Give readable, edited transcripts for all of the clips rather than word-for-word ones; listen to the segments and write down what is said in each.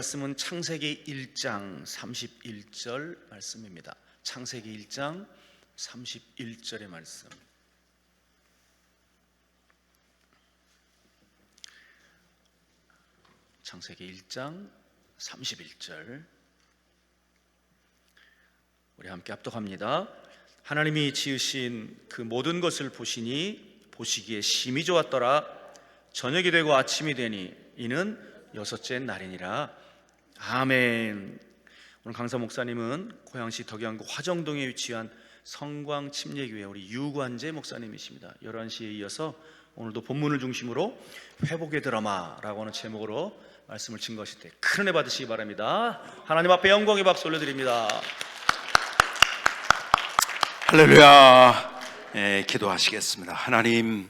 말씀은 창세기 1장 31절 말씀입니다. 창세기 1장 31절의 말씀. 창세기 1장 31절 우리 함께 합독합니다. 하나님이 지으신 그 모든 것을 보시니 보시기에 심히 좋았더라. 저녁이 되고 아침이 되니 이는 여섯째 날이니라. 아멘. 오늘 강사 목사님은 고양시 덕양구 화정동에 위치한 성광침례교회 우리 유관재 목사님이십니다. 11시에 이어서 오늘도 본문을 중심으로 회복의 드라마라고 하는 제목으로 말씀을 증거하실 때 큰 은혜 받으시기 바랍니다. 하나님 앞에 영광의 박수 올려드립니다. 할렐루야. 기도하시겠습니다. 하나님,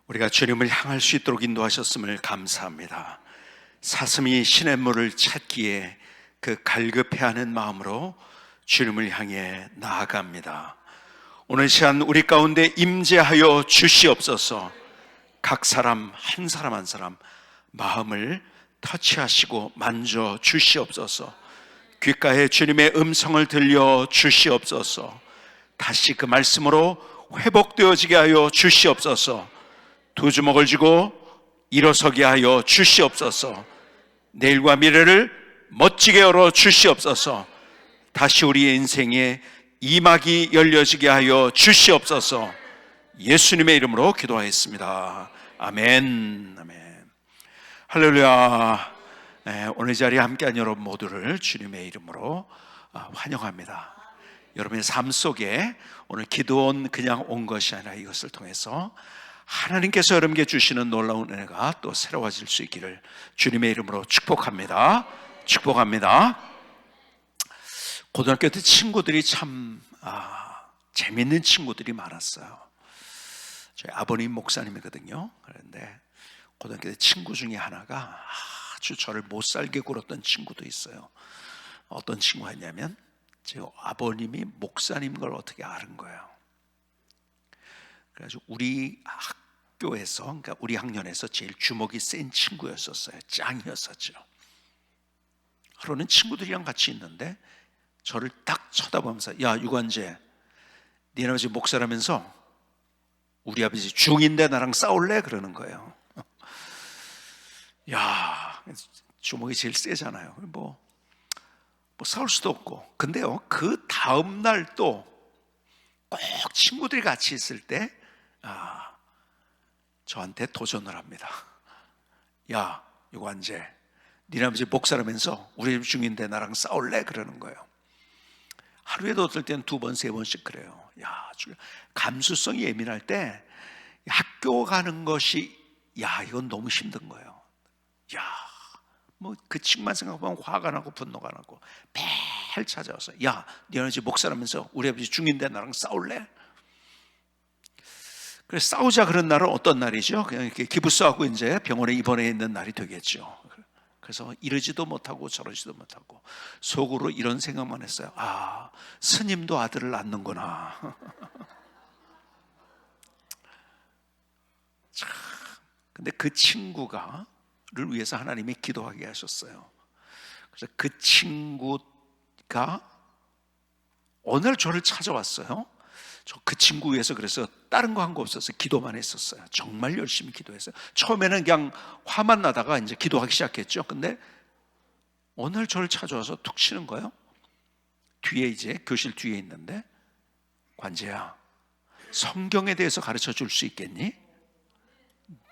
우리가 주님을 향할 수 있도록 인도하셨음을 감사합니다. 사슴이 시냇물을 찾기에 그 갈급해하는 마음으로 주님을 향해 나아갑니다. 오늘 시간 우리 가운데 임재하여 주시옵소서. 각 사람 한 사람 한 사람 마음을 터치하시고 만져 주시옵소서. 귓가에 주님의 음성을 들려 주시옵소서. 다시 그 말씀으로 회복되어지게 하여 주시옵소서. 두 주먹을 쥐고 일어서게 하여 주시옵소서. 내일과 미래를 멋지게 열어 주시옵소서. 다시 우리의 인생에 이막이 열려지게 하여 주시옵소서. 예수님의 이름으로 기도하였습니다. 아멘. 아멘. 할렐루야. 오늘 자리에 함께한 여러분 모두를 주님의 이름으로 환영합니다. 여러분의 삶 속에 오늘 기도원 그냥 온 것이 아니라 이것을 통해서 하나님께서 여러분께 주시는 놀라운 은혜가 또 새로워질 수 있기를 주님의 이름으로 축복합니다. 축복합니다. 고등학교 때 친구들이 참 재밌는 친구들이 많았어요. 저희 아버님 목사님이거든요. 그런데 고등학교 때 친구 중에 하나가 아주 저를 못 살게 굴었던 친구도 있어요. 어떤 친구가 있냐면 제 아버님이 목사님인 걸 어떻게 아는 거예요. 그래가지고 우리 학교에서, 그러니까 우리 학년에서 제일 주먹이 센 친구였었어요. 짱이었었죠. 하루는 친구들이랑 같이 있는데 저를 딱 쳐다보면서, 야 유관재, 니네 아버지 목사라면서 우리 아버지 중인데 나랑 싸울래? 그러는 거예요. 야, 주먹이 제일 세잖아요. 뭐 싸울 수도 없고. 근데요, 그 다음날 또 꼭 친구들이 같이 있을 때 저한테 도전을 합니다. 야 유관재, 니네 아버지 목사라면서 우리 집 중인데 나랑 싸울래? 그러는 거예요. 하루에도 어떨 때는 두 번, 세 번씩 그래요. 야, 감수성이 예민할 때 학교 가는 것이 이건 너무 힘든 거예요. 뭐 그 친구만 생각하면 화가 나고 분노가 나고 매일 찾아와서, 야 니네 집 목사라면서 우리 아버지 중인데 나랑 싸울래? 그래서 싸우자 그런 날은 어떤 날이죠? 그냥 이렇게 기부스하고 이제 병원에 입원해 있는 날이 되겠죠. 그래서 이러지도 못하고 저러지도 못하고 속으로 이런 생각만 했어요. 스님도 아들을 낳는구나. 참, 근데 그 친구를 위해서 하나님이 기도하게 하셨어요. 그래서 그 친구가 어느 날 저를 찾아왔어요. 저 그 친구 위해서 그래서 다른 거 한 거 없었어요. 기도만 했었어요. 정말 열심히 기도했어요. 처음에는 그냥 화만 나다가 이제 기도하기 시작했죠. 근데 어느 날 저를 찾아와서 툭 치는 거예요. 뒤에 이제 교실 뒤에 있는데, 관재야, 성경에 대해서 가르쳐 줄 수 있겠니?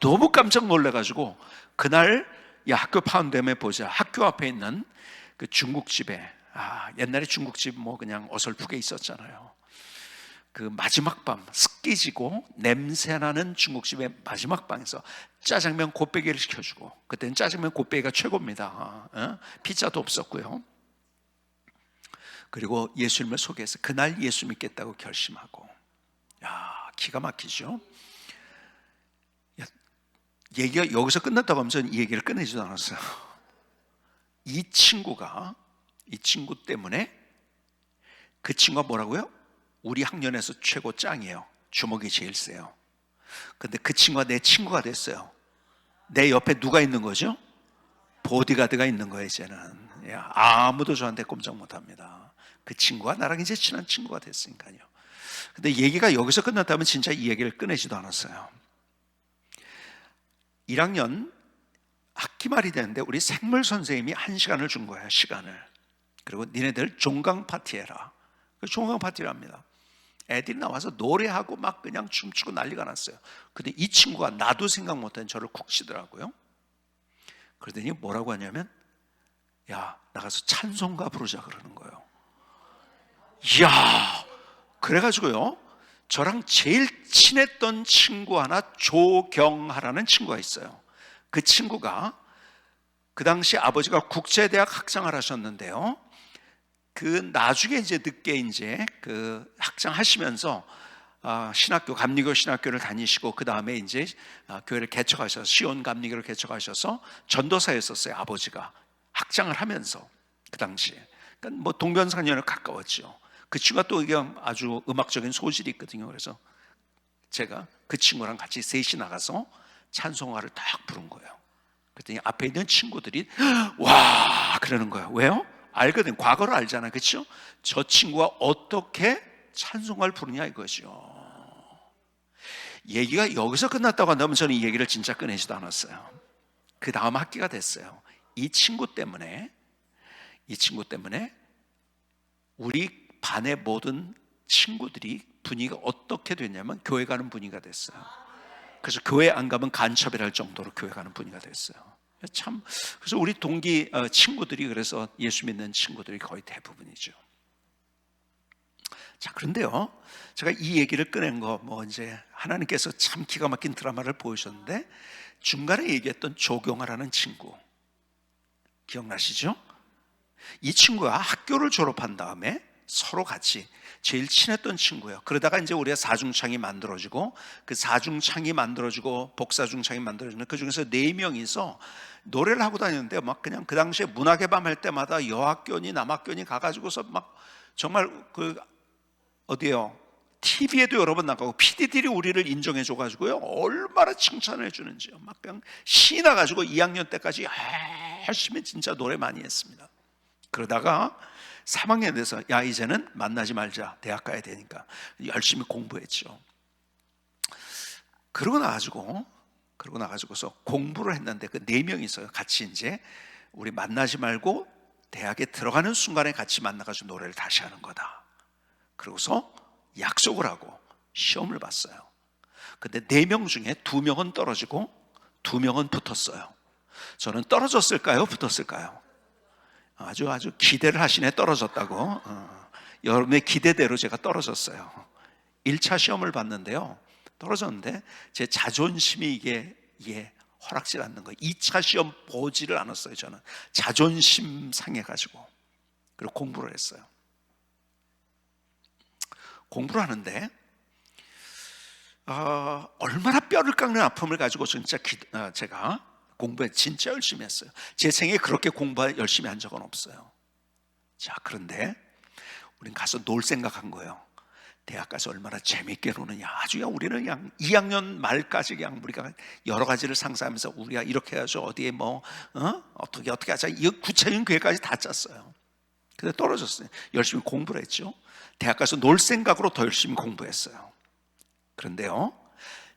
너무 깜짝 놀래가지고 그날 야 학교 파운데에 보자. 학교 앞에 있는 그 중국집에, 옛날에 중국집 뭐 그냥 어설프게 있었잖아요. 그 마지막 밤 습기지고 냄새나는 중국집의 마지막 방에서 짜장면 곱빼기를 시켜주고, 그때는 짜장면 곱빼기가 최고입니다. 피자도 없었고요. 그리고 예수님을 소개해서 그날 예수 믿겠다고 결심하고, 기가 막히죠. 얘기가 여기서 끝났다고 하면서 이 얘기를 끝내지도 않았어요. 이 친구 때문에 그 친구가 뭐라고요? 우리 학년에서 최고 짱이에요. 주먹이 제일 세요. 근데 그 친구가 내 친구가 됐어요. 내 옆에 누가 있는 거죠? 보디가드가 있는 거예요. 이제는 아무도 저한테 꼼짝 못합니다. 그 친구가 나랑 이제 친한 친구가 됐으니까요. 근데 얘기가 여기서 끝났다면 진짜 이 얘기를 꺼내지도 않았어요. 1학년 학기 말이 되는데 우리 생물 선생님이 1시간을 준 거예요. 시간을. 그리고 니네들 종강 파티 해라. 종강 파티를 합니다. 애들이 나와서 노래하고 막 그냥 춤추고 난리가 났어요. 근데 이 친구가 나도 생각 못한 저를 쿡 치더라고요. 그러더니 뭐라고 하냐면, 야, 나가서 찬송가 부르자 그러는 거예요. 이야, 그래가지고요, 저랑 제일 친했던 친구 하나, 조경하라는 친구가 있어요. 그 친구가 그 당시 아버지가 국제대학 학장을 하셨는데요, 그 나중에 이제 늦게 이제 그 학장하시면서 신학교, 감리교 신학교를 다니시고 그 다음에 이제 교회를 개척하셔서 시온 감리교를 개척하셔서 전도사였었어요. 아버지가 학장을 하면서 그 당시에, 그러니까 뭐 동병상련에 가까웠죠. 그 친구가 또 이게 아주 음악적인 소질이 있거든요. 그래서 제가 그 친구랑 같이 셋이 나가서 찬송가를 딱 부른 거예요. 그랬더니 앞에 있는 친구들이 와 그러는 거예요. 왜요? 알거든. 과거를 알잖아요. 그렇죠? 저 친구가 어떻게 찬송가를 부르냐 이거죠. 얘기가 여기서 끝났다고 한다면 저는 이 얘기를 진짜 꺼내지도 않았어요. 그 다음 학기가 됐어요. 이 친구 때문에 우리 반의 모든 친구들이 분위기가 어떻게 됐냐면 교회 가는 분위기가 됐어요. 그래서 교회 안 가면 간첩이랄 정도로 교회 가는 분위기가 됐어요. 참, 그래서 우리 동기 친구들이, 그래서 예수 믿는 친구들이 거의 대부분이죠. 자, 그런데요, 제가 이 얘기를 꺼낸 거 뭐 이제 하나님께서 참 기가 막힌 드라마를 보여주셨는데, 중간에 얘기했던 조경아라는 친구 기억나시죠? 이 친구가 학교를 졸업한 다음에 서로 같이 제일 친했던 친구예요. 그러다가 이제 우리가 사중창이 만들어지고, 그 사중창이 만들어지고 복사중창이 만들어지는 그 중에서 4명이서 노래를 하고 다녔는데, 막 그냥 그 당시에 문학의 밤 할 때마다 여학교니 남학교니 가가지고서 막 정말 그 어디요? TV에도 여러 번 나가고 PD들이 우리를 인정해줘가지고요 얼마나 칭찬을 해주는지요. 막 그냥 신나가지고 2학년 때까지 열심히 진짜 노래 많이 했습니다. 그러다가 3학년 돼서 야 이제는 만나지 말자, 대학 가야 되니까 열심히 공부했죠. 그러고 나가지고서 공부를 했는데 그 4명이서 같이 이제 우리 만나지 말고 대학에 들어가는 순간에 같이 만나가지고 노래를 다시 하는 거다. 그러고서 약속을 하고 시험을 봤어요. 근데 4명 중에 2명은 떨어지고 2명은 붙었어요. 저는 떨어졌을까요? 붙었을까요? 아주 기대를 하시네. 떨어졌다고. 여러분의 기대대로 제가 떨어졌어요. 1차 시험을 봤는데요, 떨어졌는데 제 자존심이 이게 허락질 않는 거예요. 2차 시험 보지를 않았어요. 저는 자존심 상해가지고. 그리고 공부를 했어요. 공부를 하는데 얼마나 뼈를 깎는 아픔을 가지고 진짜 제가 공부에 진짜 열심히 했어요. 제 생에 그렇게 열심히 한 적은 없어요. 자, 그런데 우린 가서 놀 생각한 거예요. 대학 가서 얼마나 재밌게 노느냐. 우리는 그냥 2학년 말까지 그냥 우리가 여러 가지를 상상하면서 우리가 이렇게 해야죠. 어디에 어떻게 하자. 이 구체적인 계획까지 다 짰어요. 근데 떨어졌어요. 열심히 공부를 했죠. 대학 가서 놀 생각으로 더 열심히 공부했어요. 그런데요,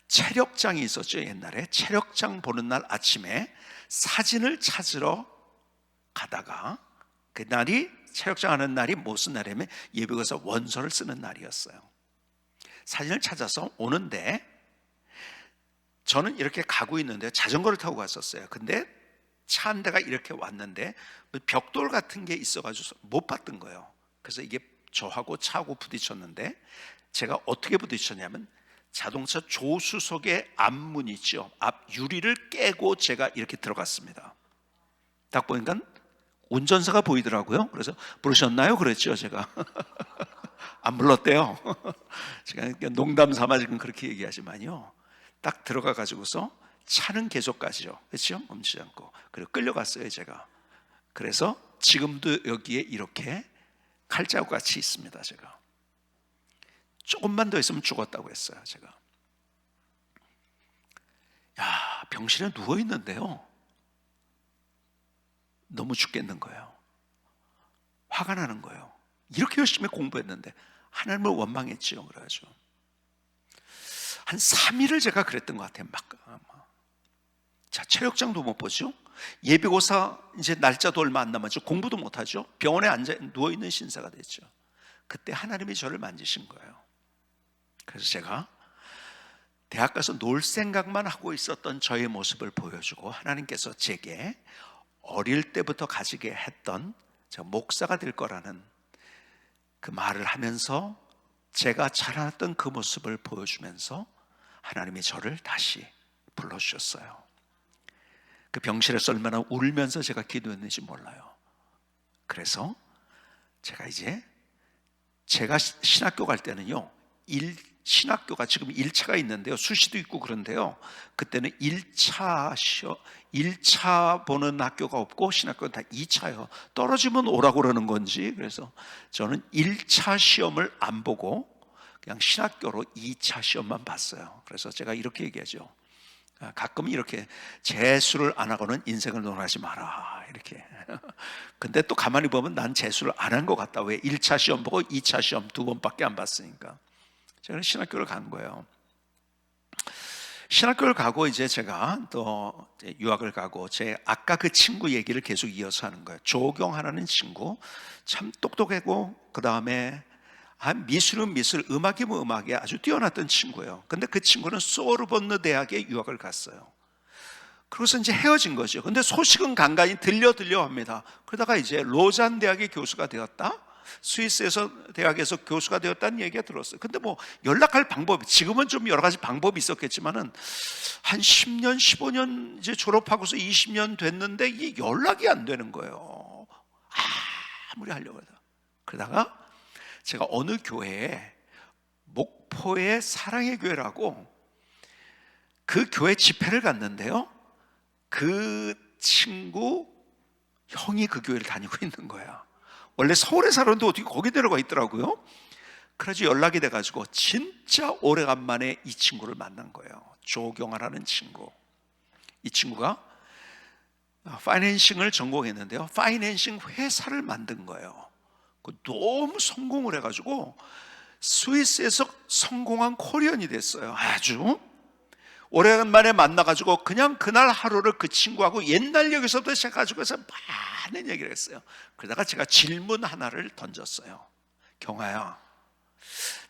체력장이 있었죠. 옛날에 체력장 보는 날 아침에 사진을 찾으러 가다가, 그날이 체력장 하는 날이 무슨 날이냐면 예비고사 원서를 쓰는 날이었어요. 사진을 찾아서 오는데 저는 이렇게 가고 있는데 자전거를 타고 갔었어요. 근데 차 한 대가 이렇게 왔는데 벽돌 같은 게 있어가지고 못 봤던 거예요. 그래서 이게 저하고 차하고 부딪혔는데, 제가 어떻게 부딪혔냐면 자동차 조수석의 앞문 있죠, 앞 유리를 깨고 제가 이렇게 들어갔습니다. 딱 보니까 운전사가 보이더라고요. 그래서 부르셨나요? 그랬죠. 제가 안 불렀대요. 제가 농담 삼아 지금 그렇게 얘기하지만요, 딱 들어가 가지고서 차는 계속 가죠. 그렇죠? 멈추지 않고. 그리고 끌려갔어요, 제가. 그래서 지금도 여기에 이렇게 칼자국 같이 있습니다. 제가 조금만 더 있으면 죽었다고 했어요. 제가 병실에 누워 있는데요, 너무 죽겠는 거예요. 화가 나는 거예요. 이렇게 열심히 공부했는데 하나님을 원망했지요. 그래가지고 한 3일을 제가 그랬던 것 같아요. 자, 체력장도 못 보죠. 예비고사 이제 날짜도 얼마 안 남았죠. 공부도 못하죠. 병원에 앉아 누워있는 신사가 됐죠. 그때 하나님이 저를 만지신 거예요. 그래서 제가 대학 가서 놀 생각만 하고 있었던 저의 모습을 보여주고, 하나님께서 제게 어릴 때부터 가지게 했던 제가 목사가 될 거라는 그 말을 하면서 제가 자라났던 그 모습을 보여주면서 하나님이 저를 다시 불러주셨어요. 그 병실에서 얼마나 울면서 제가 기도했는지 몰라요. 그래서 제가 신학교 갈 때는요, 신학교가 지금 1차가 있는데요, 수시도 있고 그런데요, 그때는 1차 보는 학교가 없고 신학교는 다 2차예요. 떨어지면 오라고 그러는 건지, 그래서 저는 1차 시험을 안 보고 그냥 신학교로 2차 시험만 봤어요. 그래서 제가 이렇게 얘기하죠. 가끔 이렇게 재수를 안 하고는 인생을 논하지 마라, 이렇게. 근데 또 가만히 보면 난 재수를 안 한 것 같다. 왜? 1차 시험 보고 2차 시험 2번밖에 안 봤으니까. 제가 신학교를 간 거예요. 신학교를 가고 이제 제가 또 유학을 가고, 제 아까 그 친구 얘기를 계속 이어서 하는 거예요. 조경하라는 친구 참 똑똑하고, 그 다음에 미술은 미술, 음악이면 음악에 아주 뛰어났던 친구예요. 근데 그 친구는 소르본느 대학에 유학을 갔어요. 그래서 이제 헤어진 거죠. 근데 소식은 간간히 들려 합니다. 그러다가 이제 로잔 대학의 교수가 되었다, 스위스에서 대학에서 교수가 되었다는 얘기가 들었어요. 근데 뭐 연락할 방법이, 지금은 좀 여러 가지 방법이 있었겠지만은 한 10년, 15년 이제 졸업하고서 20년 됐는데 이게 연락이 안 되는 거예요. 아무리 하려고 해도. 그러다가 제가 어느 교회에, 목포의 사랑의 교회라고 그 교회 집회를 갔는데요, 그 친구 형이 그 교회를 다니고 있는 거야. 원래 서울에 살았는데 어떻게 거기 내려가 있더라고요. 그래서 연락이 돼가지고 진짜 오래간만에 이 친구를 만난 거예요. 조경아라는 친구. 이 친구가 파이낸싱을 전공했는데요, 파이낸싱 회사를 만든 거예요. 너무 성공을 해가지고 스위스에서 성공한 코리안이 됐어요. 아주 오래간만에 만나가지고 그냥 그날 하루를 그 친구하고 옛날 얘기서부터 시작해가지고 해서 많은 얘기를 했어요. 그러다가 제가 질문 하나를 던졌어요. 경아야,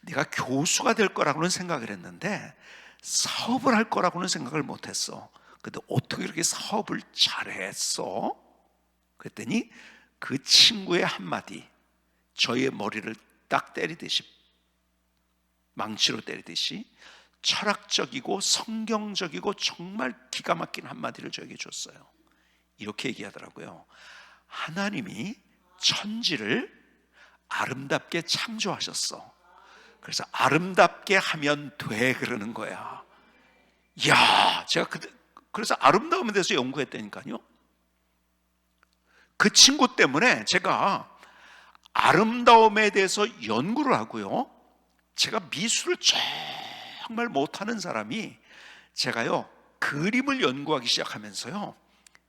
네가 교수가 될 거라고는 생각을 했는데 사업을 할 거라고는 생각을 못했어. 근데 어떻게 이렇게 사업을 잘했어? 그랬더니 그 친구의 한마디, 저의 머리를 딱 때리듯이, 망치로 때리듯이 철학적이고 성경적이고 정말 기가 막힌 한마디를 저에게 줬어요. 이렇게 얘기하더라고요. 하나님이 천지를 아름답게 창조하셨어. 그래서 아름답게 하면 돼, 그러는 거야. 이야, 제가 그래서 아름다움에 대해서 연구했다니까요. 그 친구 때문에 제가 아름다움에 대해서 연구를 하고요, 제가 미술을 정말 못하는 사람이, 제가요 그림을 연구하기 시작하면서요,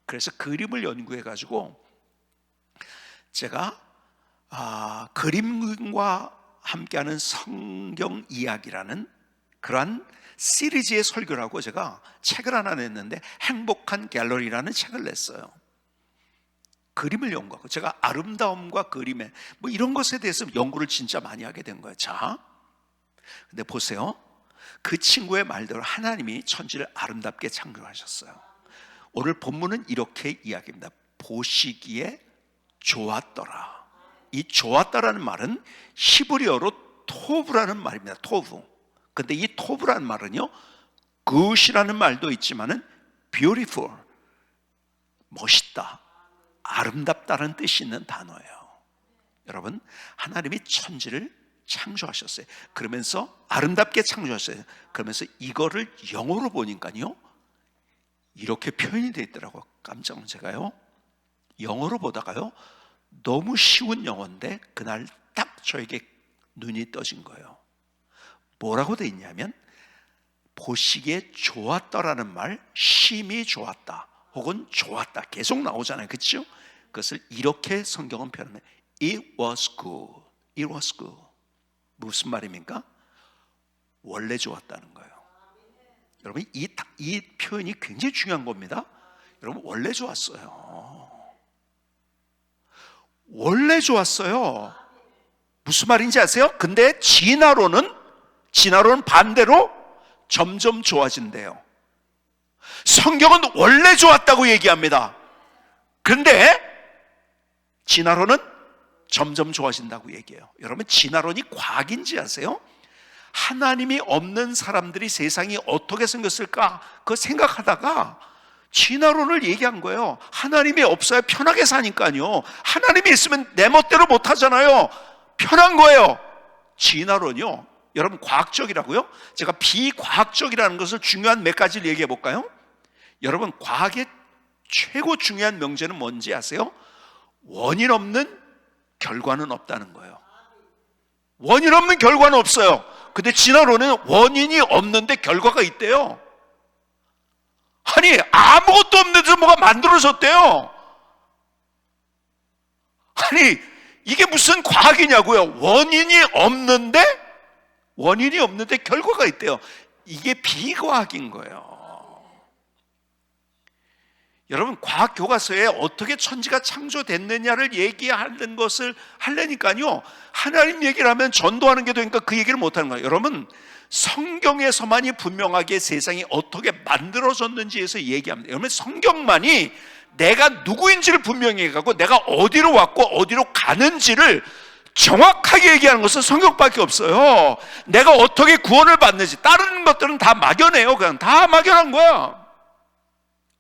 그래서 그림을 연구해가지고 제가 그림과 함께하는 성경 이야기라는 그러한 시리즈의 설교를 하고 제가 책을 하나 냈는데, 행복한 갤러리라는 책을 냈어요. 그림을 연구하고, 제가 아름다움과 그림에 뭐 이런 것에 대해서 연구를 진짜 많이 하게 된 거예요. 자, 근데 보세요. 그 친구의 말대로 하나님이 천지를 아름답게 창조하셨어요. 오늘 본문은 이렇게 이야기합니다. 보시기에 좋았더라. 이 좋았다라는 말은 히브리어로 토브라는 말입니다. 토브. 근데 이 토브라는 말은요, 굿이라는 말도 있지만은 beautiful, 멋있다, 아름답다는 뜻이 있는 단어예요. 여러분, 하나님이 천지를 창조하셨어요. 그러면서 아름답게 창조하셨어요. 그러면서 이거를 영어로 보니까요, 이렇게 표현이 되어 있더라고요. 깜짝 놀라서 제가요, 영어로 보다가요, 너무 쉬운 영어인데 그날 딱 저에게 눈이 떠진 거예요. 뭐라고 되어 있냐면, 보시기에 좋았다라는 말, 심히 좋았다 혹은 좋았다 계속 나오잖아요. 그렇죠? 것을 이렇게 성경은 표현합니다. It was good. It was good. 무슨 말입니까? 원래 좋았다는 거예요. 여러분, 이 표현이 굉장히 중요한 겁니다. 여러분, 원래 좋았어요. 원래 좋았어요. 무슨 말인지 아세요? 근데 진화론은 반대로 점점 좋아진대요. 성경은 원래 좋았다고 얘기합니다. 그런데 진화론은 점점 좋아진다고 얘기해요. 여러분, 진화론이 과학인지 아세요? 하나님이 없는 사람들이 세상이 어떻게 생겼을까 그거 생각하다가 진화론을 얘기한 거예요. 하나님이 없어야 편하게 사니까요. 하나님이 있으면 내 멋대로 못 하잖아요. 편한 거예요. 진화론이요. 여러분, 과학적이라고요? 제가 비과학적이라는 것을 중요한 몇 가지를 얘기해 볼까요? 여러분, 과학의 최고 중요한 명제는 뭔지 아세요? 원인 없는 결과는 없다는 거예요. 원인 없는 결과는 없어요. 근데 진화론은 원인이 없는데 결과가 있대요. 아니, 아무것도 없는데 뭐가 만들어졌대요. 아니, 이게 무슨 과학이냐고요? 원인이 없는데 결과가 있대요. 이게 비과학인 거예요. 여러분, 과학 교과서에 어떻게 천지가 창조됐느냐를 얘기하는 것을 하려니까요, 하나님 얘기를 하면 전도하는 게 되니까 그 얘기를 못하는 거예요. 여러분, 성경에서만이 분명하게 세상이 어떻게 만들어졌는지에서 얘기합니다. 여러분, 성경만이 내가 누구인지를 분명히 얘기하고 내가 어디로 왔고 어디로 가는지를 정확하게 얘기하는 것은 성경밖에 없어요. 내가 어떻게 구원을 받는지, 다른 것들은 다 막연해요. 그냥 다 막연한 거야.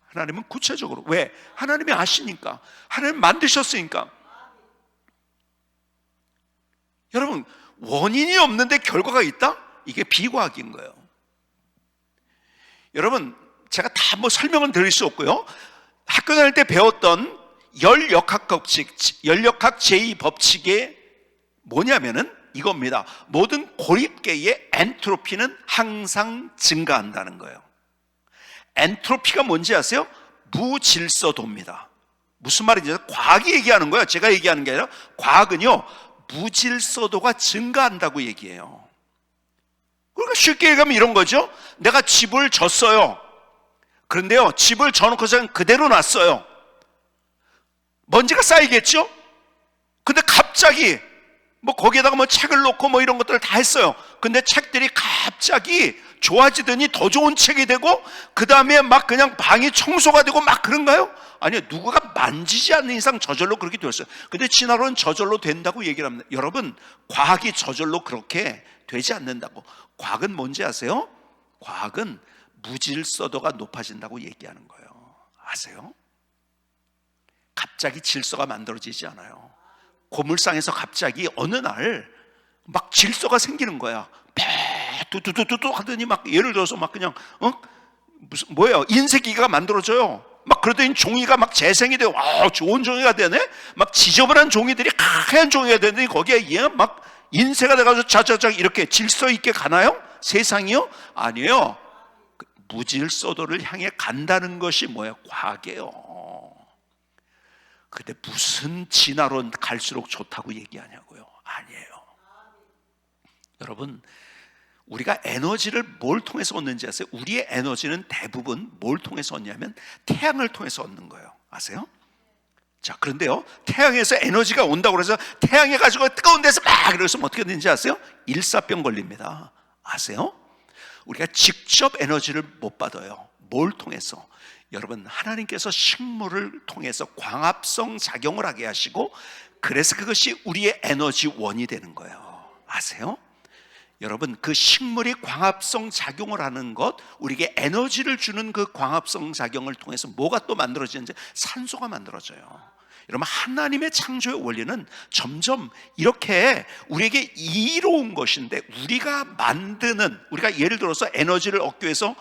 하나님은 구체적으로. 왜? 하나님이 아시니까. 하나님 만드셨으니까. 여러분, 원인이 없는데 결과가 있다? 이게 비과학인 거예요. 여러분, 제가 다 설명은 드릴 수 없고요, 학교 다닐 때 배웠던 열역학 제2법칙이 뭐냐면은 이겁니다. 모든 고립계의 엔트로피는 항상 증가한다는 거예요. 엔트로피가 뭔지 아세요? 무질서도입니다. 무슨 말인지 아세요? 과학이 얘기하는 거예요. 제가 얘기하는 게 아니라 과학은요, 무질서도가 증가한다고 얘기해요. 그러니까 쉽게 얘기하면 이런 거죠. 내가 집을 졌어요. 그런데요, 집을 져놓고서 그대로 놨어요. 먼지가 쌓이겠죠? 근데 갑자기 거기에다가 책을 놓고 이런 것들을 다 했어요. 근데 책들이 갑자기 좋아지더니 더 좋은 책이 되고, 그 다음에 그냥 방이 청소가 되고 그런가요? 아니요, 누구가 만지지 않는 이상 저절로 그렇게 되었어요. 근데 진화론은 저절로 된다고 얘기를 합니다. 여러분, 과학이 저절로 그렇게 되지 않는다고. 과학은 뭔지 아세요? 과학은 무질서도가 높아진다고 얘기하는 거예요. 아세요? 갑자기 질서가 만들어지지 않아요. 고물상에서 갑자기 어느 날 질서가 생기는 거야. 뚜뚜뚜뚜 하더니 예를 들어서 그냥 무슨 뭐예요? 인쇄기가 만들어져요. 그러더니 종이가 재생이 돼요. 좋은 종이가 되네. 지저분한 종이들이 하얀 종이가 되더니 거기에 인쇄가 돼가지고 자자작 이렇게 질서 있게 가나요? 세상이요? 아니에요. 무질서도를 향해 간다는 것이 뭐예요? 과학이에요. 근데 무슨 진화론 갈수록 좋다고 얘기하냐고요? 아니에요. 여러분, 우리가 에너지를 뭘 통해서 얻는지 아세요? 우리의 에너지는 대부분 뭘 통해서 얻냐면 태양을 통해서 얻는 거예요. 아세요? 자, 그런데요, 태양에서 에너지가 온다고 해서 태양에 가지고 뜨거운 데서 그래서 어떻게 되는지 아세요? 일사병 걸립니다. 아세요? 우리가 직접 에너지를 못 받아요. 뭘 통해서? 여러분, 하나님께서 식물을 통해서 광합성 작용을 하게 하시고, 그래서 그것이 우리의 에너지원이 되는 거예요. 아세요? 여러분, 그 식물이 광합성 작용을 하는 것, 우리에게 에너지를 주는 그 광합성 작용을 통해서 뭐가 또 만들어지는지? 산소가 만들어져요. 여러분, 하나님의 창조의 원리는 점점 이렇게 우리에게 이로운 것인데, 우리가 예를 들어서 에너지를 얻기 위해서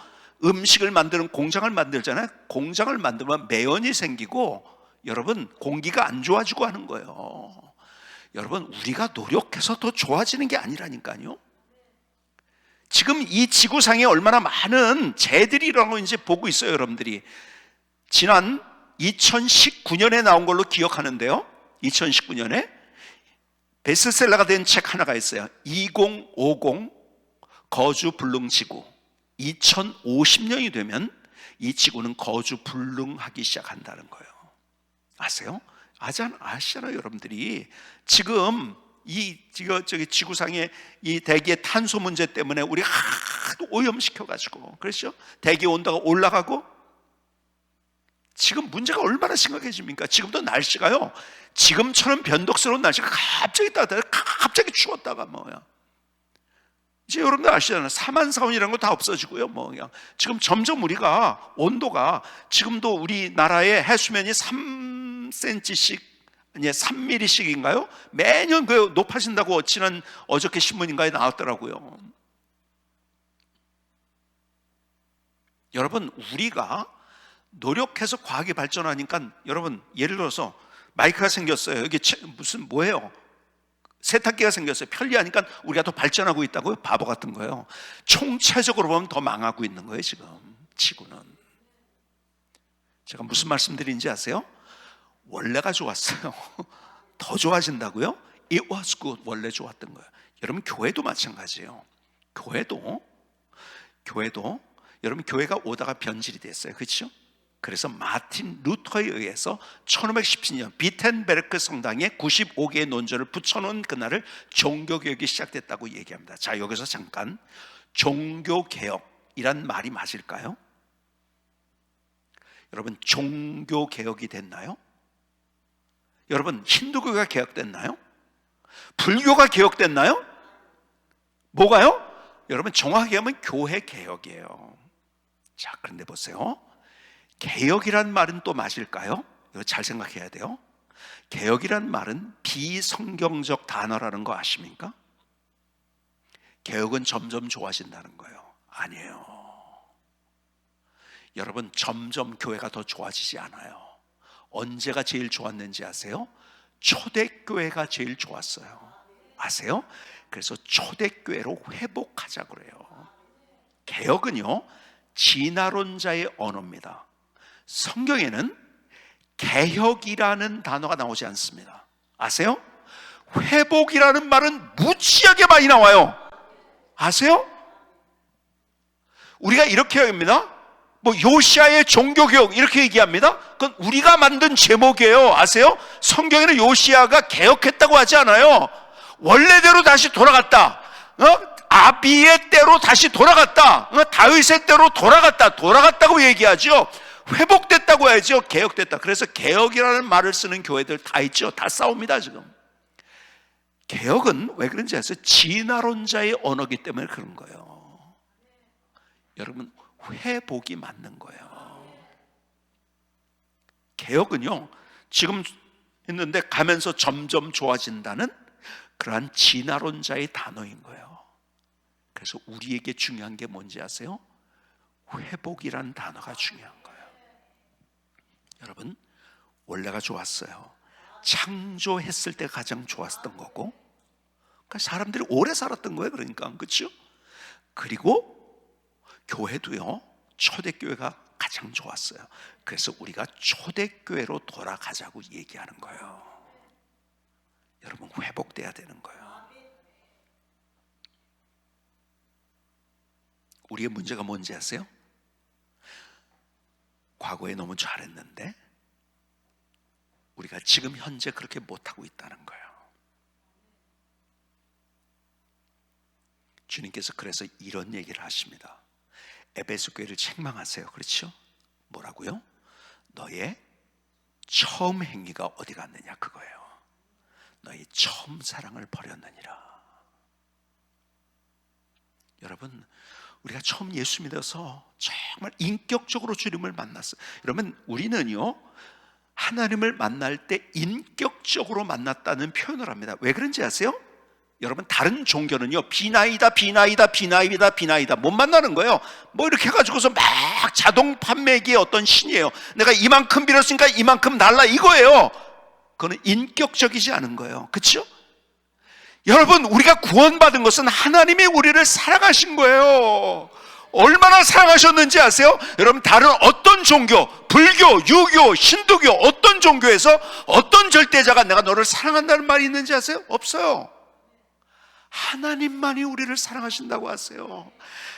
음식을 만드는 공장을 만들잖아요. 공장을 만들면 매연이 생기고, 여러분, 공기가 안 좋아지고 하는 거예요. 여러분, 우리가 노력해서 더 좋아지는 게 아니라니까요. 지금 이 지구상에 얼마나 많은 재들이 일어나고 있는지 보고 있어요. 여러분들이 지난 2019년에 나온 걸로 기억하는데요. 2019년에 베스트셀러가 된 책 하나가 있어요. 2050 거주 불능지구. 2050년이 되면 이 지구는 거주 불능하기 시작한다는 거예요. 아세요? 아시잖아요, 여러분들이. 지금 지구상의 이 대기의 탄소 문제 때문에 우리 하도 오염시켜가지고, 그렇죠? 대기 온도가 올라가고, 지금 문제가 얼마나 심각해집니까? 지금도 날씨가요, 지금처럼 변덕스러운 날씨가 갑자기 따뜻하다, 갑자기 추웠다가 뭐야. 이제 여러분들 아시잖아요. 사만사온이라는 거 다 없어지고요. 그냥 지금 점점 우리가 온도가, 지금도 우리나라의 해수면이 3cm씩, 아니 3mm씩인가요? 매년 그 높아진다고 어저께 신문인가에 나왔더라고요. 여러분, 우리가 노력해서 과학이 발전하니까, 여러분 예를 들어서 마이크가 생겼어요. 여기 무슨 뭐예요? 세탁기가 생겼어요. 편리하니까 우리가 더 발전하고 있다고요? 바보 같은 거예요. 총체적으로 보면 더 망하고 있는 거예요, 지금 지구는. 제가 무슨 말씀드리는지 아세요? 원래가 좋았어요. 더 좋아진다고요? It was good. 원래 좋았던 거예요. 여러분, 교회도 마찬가지예요. 교회도 여러분, 교회가 오다가 변질이 됐어요. 그렇죠? 그래서 마틴 루터에 의해서 1517년 비텐베르크 성당에 95개의 논절을 붙여놓은 그날을 종교개혁이 시작됐다고 얘기합니다. 자, 여기서 잠깐, 종교개혁이란 말이 맞을까요? 여러분, 종교개혁이 됐나요? 여러분, 힌두교가 개혁됐나요? 불교가 개혁됐나요? 뭐가요? 여러분, 정확하게 하면 교회 개혁이에요. 자, 그런데 보세요. 개혁이란 말은 또 맞을까요? 이거 잘 생각해야 돼요. 개혁이란 말은 비성경적 단어라는 거 아십니까? 개혁은 점점 좋아진다는 거예요. 아니에요. 여러분, 점점 교회가 더 좋아지지 않아요. 언제가 제일 좋았는지 아세요? 초대교회가 제일 좋았어요. 아세요? 그래서 초대교회로 회복하자 그래요. 개혁은요, 진화론자의 언어입니다. 성경에는 개혁이라는 단어가 나오지 않습니다. 아세요? 회복이라는 말은 무지하게 많이 나와요. 아세요? 우리가 이렇게 합니다. 요시아의 종교개혁 이렇게 얘기합니다. 그건 우리가 만든 제목이에요. 아세요? 성경에는 요시아가 개혁했다고 하지 않아요. 원래대로 다시 돌아갔다. 아비의 때로 다시 돌아갔다. 다윗의 때로 돌아갔다고 얘기하죠. 회복됐다고 해야죠. 개혁됐다. 그래서 개혁이라는 말을 쓰는 교회들 다 있죠. 다 싸웁니다 지금. 개혁은 왜 그런지 아세요? 진화론자의 언어이기 때문에 그런 거예요. 여러분, 회복이 맞는 거예요. 개혁은요, 지금 했는데 가면서 점점 좋아진다는 그러한 진화론자의 단어인 거예요. 그래서 우리에게 중요한 게 뭔지 아세요? 회복이라는 단어가 중요한 거예요. 여러분, 원래가 좋았어요. 창조했을 때 가장 좋았던 거고, 그러니까 사람들이 오래 살았던 거예요. 그러니까, 그렇죠? 그리고 교회도요, 초대교회가 가장 좋았어요. 그래서 우리가 초대교회로 돌아가자고 얘기하는 거예요. 여러분, 회복돼야 되는 거예요. 우리의 문제가 뭔지 아세요? 과거에 너무 잘했는데 우리가 지금 현재 그렇게 못하고 있다는 거예요. 주님께서 그래서 이런 얘기를 하십니다. 에베소 교회를 책망하세요. 그렇죠? 뭐라고요? 너의 처음 행위가 어디 갔느냐, 그거예요. 너의 처음 사랑을 버렸느니라. 여러분, 우리가 처음 예수 믿어서 정말 인격적으로 주님을 만났어요. 여러분, 우리는요, 하나님을 만날 때 인격적으로 만났다는 표현을 합니다. 왜 그런지 아세요? 여러분, 다른 종교는요, 비나이다 못 만나는 거예요. 이렇게 해가지고서 막 자동 판매기의 어떤 신이에요. 내가 이만큼 빌었으니까 이만큼 달라, 이거예요. 그거는 인격적이지 않은 거예요. 그렇죠? 여러분, 우리가 구원받은 것은 하나님이 우리를 사랑하신 거예요. 얼마나 사랑하셨는지 아세요? 여러분, 다른 어떤 종교, 불교, 유교, 힌두교, 어떤 종교에서 어떤 절대자가 내가 너를 사랑한다는 말이 있는지 아세요? 없어요. 하나님만이 우리를 사랑하신다고 하세요.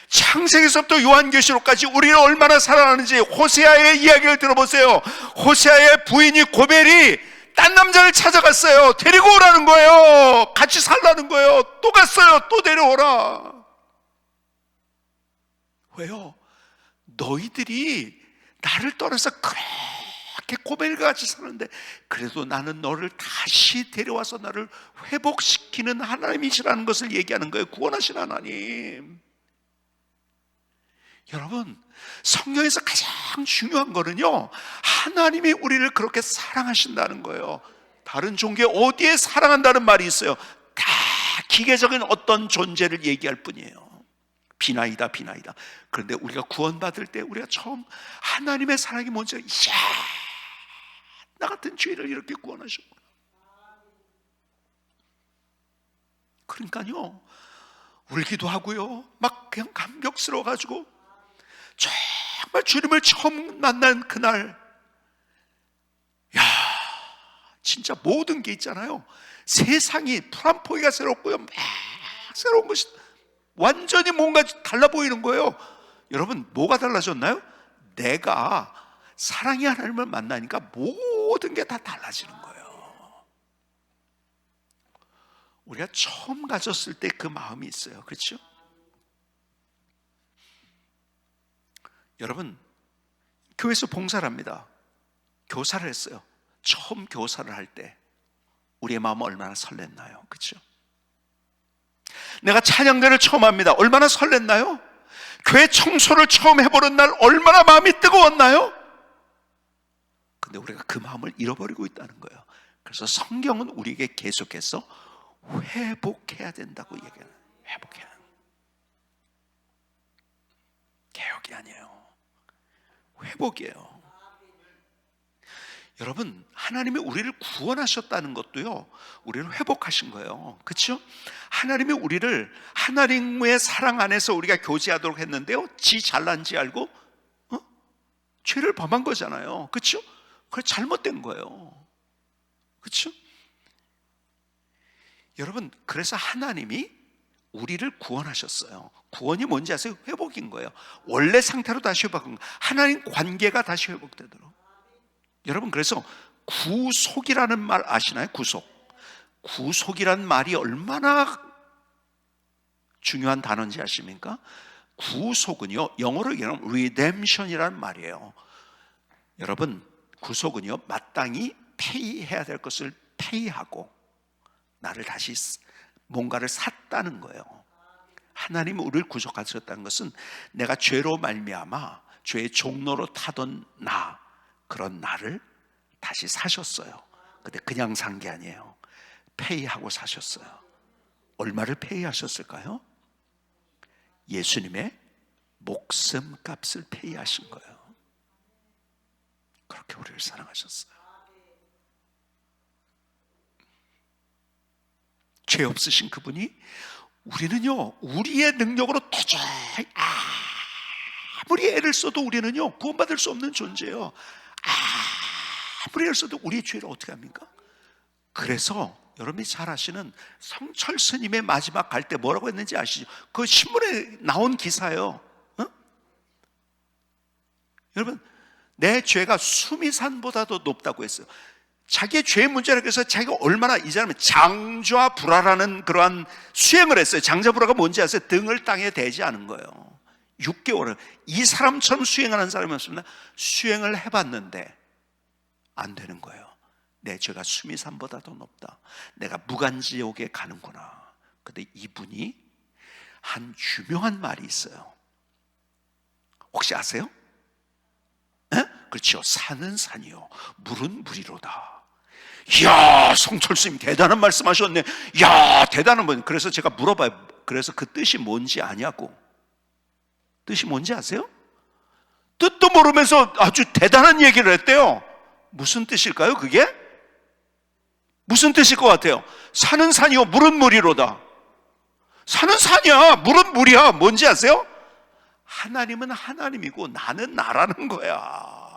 창세기서부터 요한계시록까지 우리를 얼마나 사랑하는지 호세아의 이야기를 들어보세요. 호세아의 부인이 고멜이 딴 남자를 찾아갔어요. 데리고 오라는 거예요. 같이 살라는 거예요. 또 갔어요. 또 데려오라. 왜요? 너희들이 나를 떠나서 그렇게 고멜과 같이 사는데 그래도 나는 너를 다시 데려와서 나를 회복시키는 하나님이시라는 것을 얘기하는 거예요. 구원하신 하나님. 여러분, 성경에서 가장 중요한 거는요, 하나님이 우리를 그렇게 사랑하신다는 거예요. 다른 종교에 어디에 사랑한다는 말이 있어요? 다 기계적인 어떤 존재를 얘기할 뿐이에요. 비나이다. 그런데 우리가 구원받을 때 우리가 처음 하나님의 사랑이 뭔지, 이야, 나 같은 죄를 이렇게 구원하셨구나. 그러니까요, 울기도 하고요, 막 그냥 감격스러워가지고 정말 주님을 처음 만난 그날, 야, 진짜 모든 게 있잖아요. 세상이 풀한포기가 새롭고요, 막 새로운 것이 완전히 뭔가 달라 보이는 거예요. 여러분, 뭐가 달라졌나요? 내가 사랑의 하나님을 만나니까 모든 게 다 달라지는 거예요. 우리가 처음 가졌을 때 그 마음이 있어요. 그렇죠? 여러분, 교회에서 봉사를 합니다. 교사를 했어요. 처음 교사를 할 때 우리의 마음은 얼마나 설렜나요? 그렇죠? 내가 찬양대를 처음 합니다. 얼마나 설렜나요? 교회 청소를 처음 해보는 날 얼마나 마음이 뜨거웠나요? 근데 우리가 그 마음을 잃어버리고 있다는 거예요. 그래서 성경은 우리에게 계속해서 회복해야 된다고 얘기해요. 회복해야 해요. 개혁이 아니에요. 회복이에요. 여러분, 하나님이 우리를 구원하셨다는 것도요, 우리를 회복하신 거예요. 그렇죠? 하나님이 우리를 하나님의 사랑 안에서 우리가 교제하도록 했는데요, 지 잘난지 알고 죄를 범한 거잖아요. 그렇죠? 그게 잘못된 거예요. 그렇죠? 여러분, 그래서 하나님이 우리를 구원하셨어요. 구원이 뭔지 아세요? 회복인 거예요. 원래 상태로 다시 회복한 거예요. 하나님 관계가 다시 회복되도록. 여러분, 그래서 구속이라는 말 아시나요? 구속이라는 말이 얼마나 중요한 단어인지 아십니까? 구속은요, 영어로 얘기하면 redemption이라는 말이에요. 여러분, 구속은요, 마땅히 페이해야 될 것을 페이하고 나를 다시 뭔가를 샀다는 거예요. 하나님이 우리를 구속하셨다는 것은 내가 죄로 말미암아 죄의 종로로 타던 그런 나를 다시 사셨어요. 근데 그냥 산 게 아니에요. 페이하고 사셨어요. 얼마를 페이하셨을까요? 예수님의 목숨값을 페이하신 거예요. 그렇게 우리를 사랑하셨어요. 죄 없으신 그분이, 우리는요, 우리의 능력으로 도저히 아무리 애를 써도 우리는요, 구원받을 수 없는 존재예요. 아무리 애를 써도 우리의 죄를 어떻게 합니까? 그래서 여러분이 잘 아시는 성철 스님의 마지막 갈 때 뭐라고 했는지 아시죠? 그 신문에 나온 기사예요. 여러분, 내 죄가 수미산보다도 높다고 했어요. 자기의 죄의 문제라고 해서 자기가 얼마나, 이 사람은 장좌불화라는 그러한 수행을 했어요. 장좌불화가 뭔지 아세요? 등을 땅에 대지 않은 거예요. 6개월을 이 사람처럼 수행하는 사람이 없습니다. 수행을 해봤는데 안 되는 거예요. 내 죄가 수미산보다도 높다. 내가 무간지옥에 가는구나. 근데 이분이 한 유명한 말이 있어요. 혹시 아세요? 에? 그렇죠. 산은 산이요, 물은 물이로다. 이야, 성철스님 대단한 말씀하셨네. 이야, 대단한 분. 그래서 제가 물어봐요. 그래서 그 뜻이 뭔지 아냐고. 뜻이 뭔지 아세요? 뜻도 모르면서 아주 대단한 얘기를 했대요. 무슨 뜻일까요, 그게? 무슨 뜻일 것 같아요? 산은 산이요, 물은 물이로다. 산은 산이야, 물은 물이야. 뭔지 아세요? 하나님은 하나님이고 나는 나라는 거야.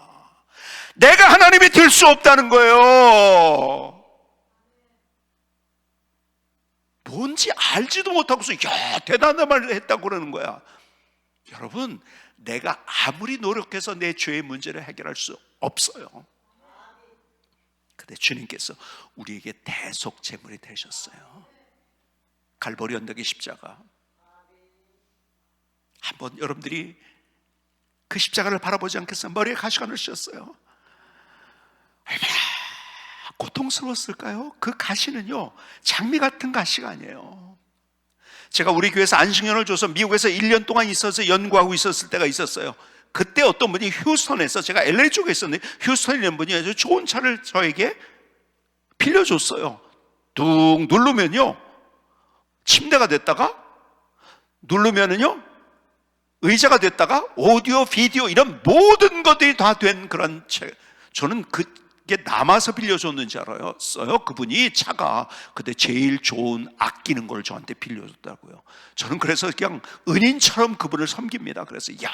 내가 하나님이 될 수 없다는 거예요. 뭔지 알지도 못하고서 야 대단한 말을 했다고 그러는 거야. 여러분, 내가 아무리 노력해서 내 죄의 문제를 해결할 수 없어요. 근데 주님께서 우리에게 대속제물이 되셨어요. 갈보리 언덕의 십자가. 한번 여러분들이 그 십자가를 바라보지 않겠어요? 머리에 가시관을 씌웠어요. 얼마나 고통스러웠을까요? 그 가시는요, 장미 같은 가시가 아니에요. 제가 우리 교회에서 안식년을 줘서 미국에서 1년 동안 있어서 연구하고 있었을 때가 있었어요. 그때 어떤 분이 휴스턴에서, 제가 LA 쪽에 있었는데 휴스턴에 있는 분이 아주 좋은 차를 저에게 빌려줬어요. 뚝 누르면요 침대가 됐다가, 누르면은요 의자가 됐다가, 오디오, 비디오 이런 모든 것들이 다 된 그런 책. 저는 그게 남아서 빌려줬는지 알았어요. 그분이 차가 그때 제일 좋은 아끼는 걸 저한테 빌려줬다고요. 저는 그래서 그냥 은인처럼 그분을 섬깁니다. 그래서 야,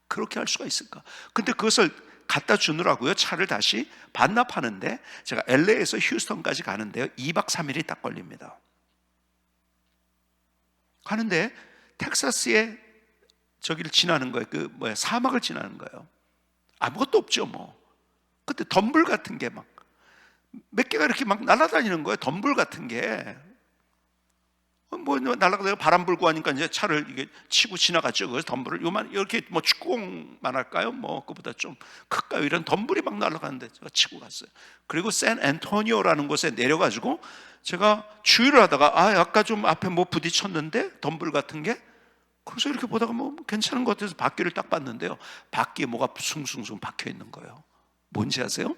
그렇게 할 수가 있을까? 근데 그것을 갖다 주느라고요, 차를 다시 반납하는데, 제가 LA에서 휴스턴까지 가는데요 2박 3일이 딱 걸립니다. 가는데 텍사스에 저기를 지나는 거예요. 사막을 지나는 거예요. 아무것도 없죠 뭐. 그때 덤불 같은 게 막 몇 개가 이렇게 막 날아다니는 거예요. 덤불 같은 게 뭐 날아가다가 바람 불고 하니까 이제 차를 이게 치고 지나갔죠. 그래서 덤불을 요만 이렇게 뭐 축구공만 할까요? 뭐 그보다 좀 클까요? 이런 덤불이 막 날아가는데 제가 치고 갔어요. 그리고 샌 앤토니오라는 곳에 내려가지고 제가 주유를 하다가 아까 좀 앞에 뭐 부딪혔는데 덤불 같은 게, 그래서 이렇게 보다가 뭐 괜찮은 것 같아서 바퀴를 딱 봤는데요, 바퀴에 뭐가 숭숭숭 박혀 있는 거예요. 뭔지 아세요?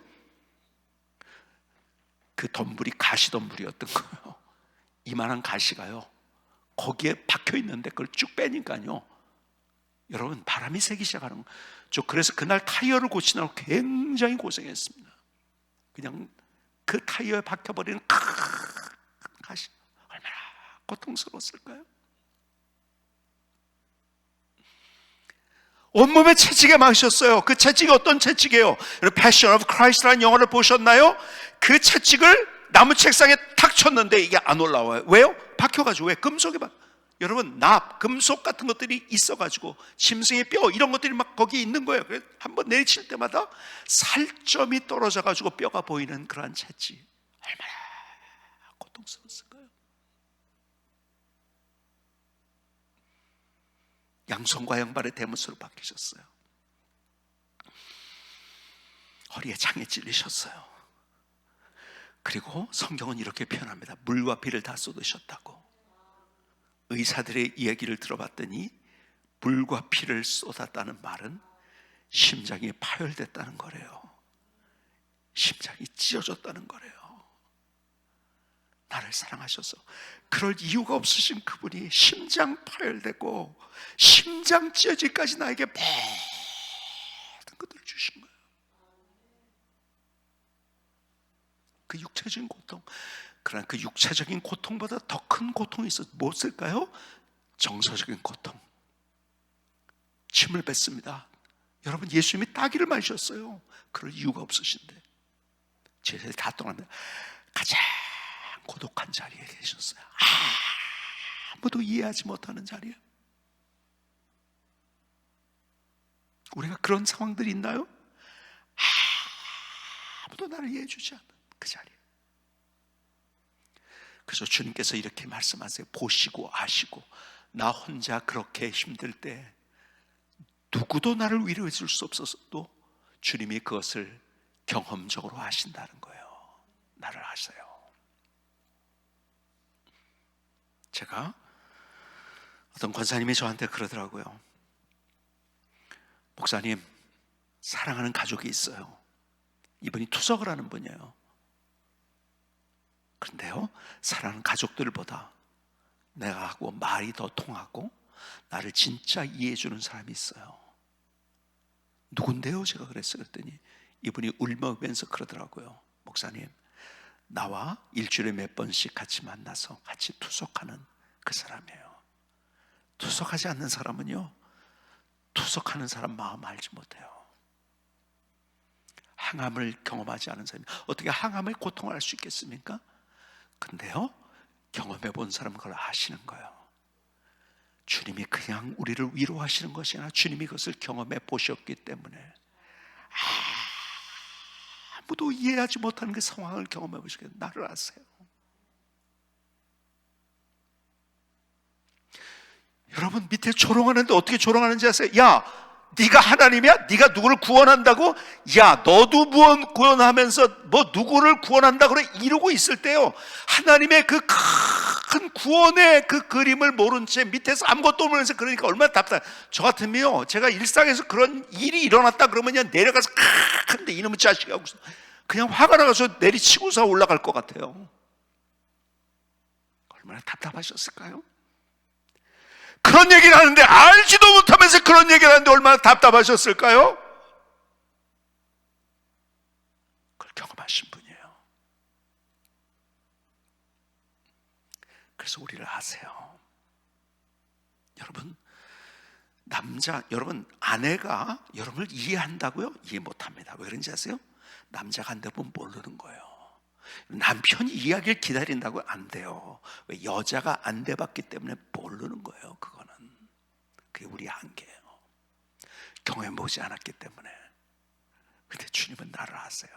그 덤불이 가시덤불이었던 거예요. 이만한 가시가요 거기에 박혀 있는데 그걸 쭉 빼니까요, 여러분 바람이 새기 시작하는 거예요. 저 그래서 그날 타이어를 고치느라고 굉장히 고생했습니다. 그냥 그 타이어에 박혀버리는 가시, 얼마나 고통스러웠을까요? 온몸에 채찍에 맞으셨어요. 그 채찍이 어떤 채찍이에요? Passion of Christ라는 영화를 보셨나요? 그 채찍을 나무 책상에 탁 쳤는데 이게 안 올라와요. 왜요? 박혀가지고. 왜? 금속에 여러분, 납, 금속 같은 것들이 있어가지고, 짐승의 뼈 이런 것들이 막 거기에 있는 거예요. 그래서 한번 내리칠 때마다 살점이 떨어져가지고 뼈가 보이는 그러한 채찍, 얼마나 고통스러웠을까요? 양손과 양발의 대못으로 박히셨어요. 허리에 창에 찔리셨어요. 그리고 성경은 이렇게 표현합니다. 물과 피를 다 쏟으셨다고. 의사들의 이야기를 들어봤더니 물과 피를 쏟았다는 말은 심장이 파열됐다는 거래요. 심장이 찢어졌다는 거래요. 나를 사랑하셔서 그럴 이유가 없으신 그분이 심장 파열되고 심장 찢어지기까지 나에게 모든 것들을 주신 거예요. 그 육체적인 고통, 그러나 그 육체적인 고통보다 더 큰 고통이 있어서 무엇일까요? 정서적인 고통. 침을 뱉습니다. 여러분, 예수님이 따기를 마셨어요. 그럴 이유가 없으신데 제자들이 다 떠납니다. 가장 고독한 자리에 계셨어요. 아무도 이해하지 못하는 자리에. 우리가 그런 상황들이 있나요? 아무도 나를 이해해 주지 않는 그 자리에. 그래서 주님께서 이렇게 말씀하세요. 보시고 아시고 나 혼자 그렇게 힘들 때 누구도 나를 위로해 줄 수 없어서도 주님이 그것을 경험적으로 하신다는 거예요. 나를 아세요. 제가 어떤 권사님이 저한테 그러더라고요. 목사님, 사랑하는 가족이 있어요. 이분이 투석을 하는 분이에요. 그런데요, 사랑하는 가족들보다 내가 하고 말이 더 통하고 나를 진짜 이해해 주는 사람이 있어요. 누군데요? 제가 그랬어요. 그랬더니 이분이 울면서 그러더라고요. 목사님, 나와 일주일에 몇 번씩 같이 만나서 같이 투석하는 그 사람이에요. 투석하지 않는 사람은요, 투석하는 사람 마음 알지 못해요. 항암을 경험하지 않은 사람이 어떻게 항암의 고통을 알 수 있겠습니까? 근데요, 경험해 본 사람은 그걸 아시는 거예요. 주님이 그냥 우리를 위로하시는 것이 아니라 주님이 그것을 경험해 보셨기 때문에 아무도 이해하지 못하는 그 상황을 경험해 보시게 나를 아세요. 여러분, 밑에 조롱하는데 어떻게 조롱하는지 아세요? 야, 네가 하나님이야? 네가 누구를 구원한다고? 야, 너도 무언 구원하면서 뭐 누구를 구원한다 그래? 이러고 있을 때요, 하나님의 그 큰 구원의 그 그림을 모른 채 밑에서 아무것도 모르면서 그러니까 얼마나 답답해. 저 같으면요, 제가 일상에서 그런 일이 일어났다 그러면요, 내려가서 근데 이놈의 자식이 하고 그냥 화가 나가서 내리치고서 올라갈 것 같아요. 얼마나 답답하셨을까요? 그런 얘기를 하는데 알지도 못하면서 그런 얘기를 하는데 얼마나 답답하셨을까요? 그걸 경험하신 분이에요. 그래서 우리를 아세요. 여러분, 여러분 아내가 여러분을 이해한다고요? 이해 못합니다. 왜 그런지 아세요? 남자가 안 되면 모르는 거예요. 남편이 이야기를 기다린다고 안 돼요. 왜? 여자가 안 돼봤기 때문에 모르는 거예요. 그게 우리 한계예요. 경험해보지 않았기 때문에. 근데 주님은 나를 아세요.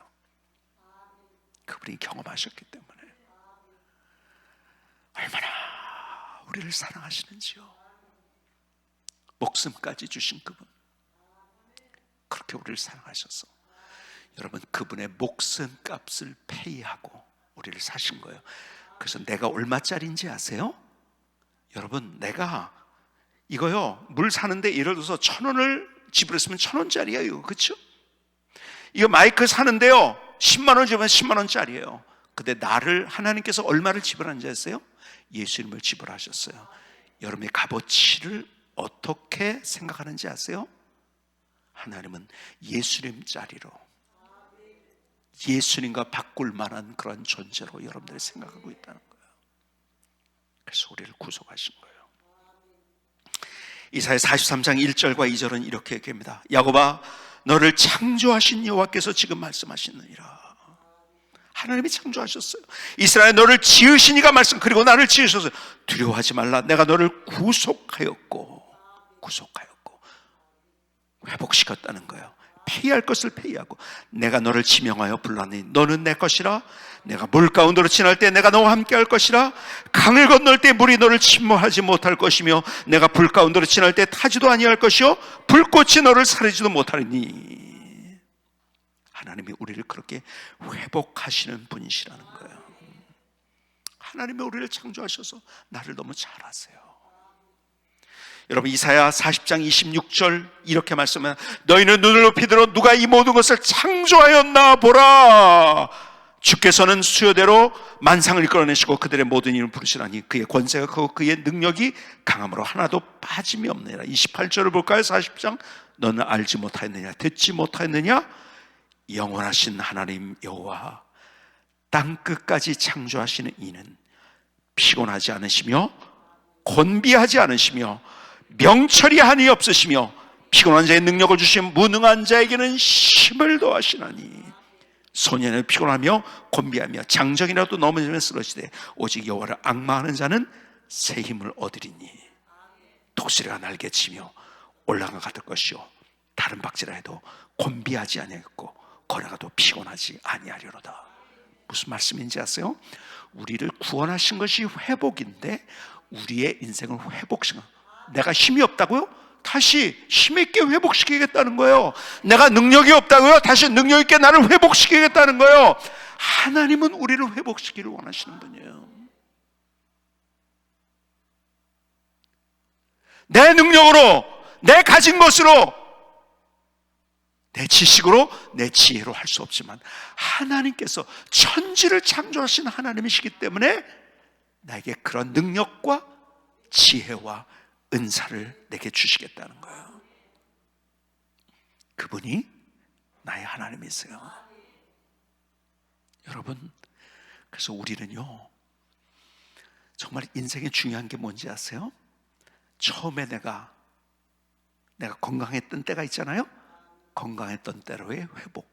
그분이 경험하셨기 때문에. 얼마나 우리를 사랑하시는지요. 목숨까지 주신 그분, 그렇게 우리를 사랑하셔서 여러분, 그분의 목숨값을 페이하고 우리를 사신 거예요. 그래서 내가 얼마짜리인지 아세요? 여러분, 내가 이거요, 물 사는데 예를 들어서 1,000원을 지불했으면 1,000원짜리예요. 그렇죠? 이거 마이크 사는데요, 10만 원 주면 10만 원짜리예요. 근데 나를 하나님께서 얼마를 지불한지 아세요? 예수님을 지불하셨어요. 여러분의 값어치를 어떻게 생각하는지 아세요? 하나님은 예수님짜리로, 예수님과 바꿀 만한 그런 존재로 여러분들이 생각하고 있다는 거예요. 그래서 우리를 구속하신 거예요. 이사야 43장 1절과 2절은 이렇게 얘기합니다. 야곱아, 너를 창조하신 여호와께서 지금 말씀하시느니라. 하나님이 창조하셨어요. 이스라엘, 너를 지으신 이가 말씀, 그리고 나를 지으셨어요. 두려워하지 말라. 내가 너를 구속하였고 회복시켰다는 거예요. 폐할 것을 폐하고 내가 너를 지명하여 불렀니 너는 내 것이라. 내가 물 가운데로 지날 때 내가 너와 함께 할 것이라. 강을 건널 때 물이 너를 침몰하지 못할 것이며 내가 불 가운데로 지날 때 타지도 아니할 것이요 불꽃이 너를 사르지도 못하리니. 하나님이 우리를 그렇게 회복하시는 분이시라는 거예요. 하나님이 우리를 창조하셔서 나를 너무 잘 아세요. 여러분, 이사야 40장 26절 이렇게 말씀합니다. 너희는 눈을 높이 들어 누가 이 모든 것을 창조하였나 보라. 주께서는 수요대로 만상을 이끌어내시고 그들의 모든 이름을 부르시라니 그의 권세가 크고 그의 능력이 강함으로 하나도 빠짐이 없느니라. 28절을 볼까요? 40장. 너는 알지 못하였느냐, 듣지 못하였느냐? 영원하신 하나님 여호와, 땅끝까지 창조하시는 이는 피곤하지 않으시며 곤비하지 않으시며 명철이 한이 없으시며 피곤한 자의 능력을 주신 무능한 자에게는 힘을 더하시나니. 소년을 피곤하며 곤비하며 장정이라도 넘어지면 쓰러지되 오직 여호와를 앙망하는 자는 새 힘을 얻으리니. 독수리가 날개치며 올라가 가될 것이요 다른 박질라 해도 곤비하지 아니하겠고 걸어가도 피곤하지 아니하리로다. 무슨 말씀인지 아세요? 우리를 구원하신 것이 회복인데 우리의 인생을 회복시켜. 내가 힘이 없다고요? 다시 힘있게 회복시키겠다는 거예요. 내가 능력이 없다고요? 다시 능력있게 나를 회복시키겠다는 거예요. 하나님은 우리를 회복시키기를 원하시는 분이에요. 내 능력으로, 내 가진 것으로, 내 지식으로, 내 지혜로 할 수 없지만 하나님께서 천지를 창조하신 하나님이시기 때문에 나에게 그런 능력과 지혜와 은사를 내게 주시겠다는 거예요. 그분이 나의 하나님이세요. 여러분, 그래서 우리는요, 정말 인생에 중요한 게 뭔지 아세요? 처음에 내가 내가 건강했던 때가 있잖아요. 건강했던 때로의 회복.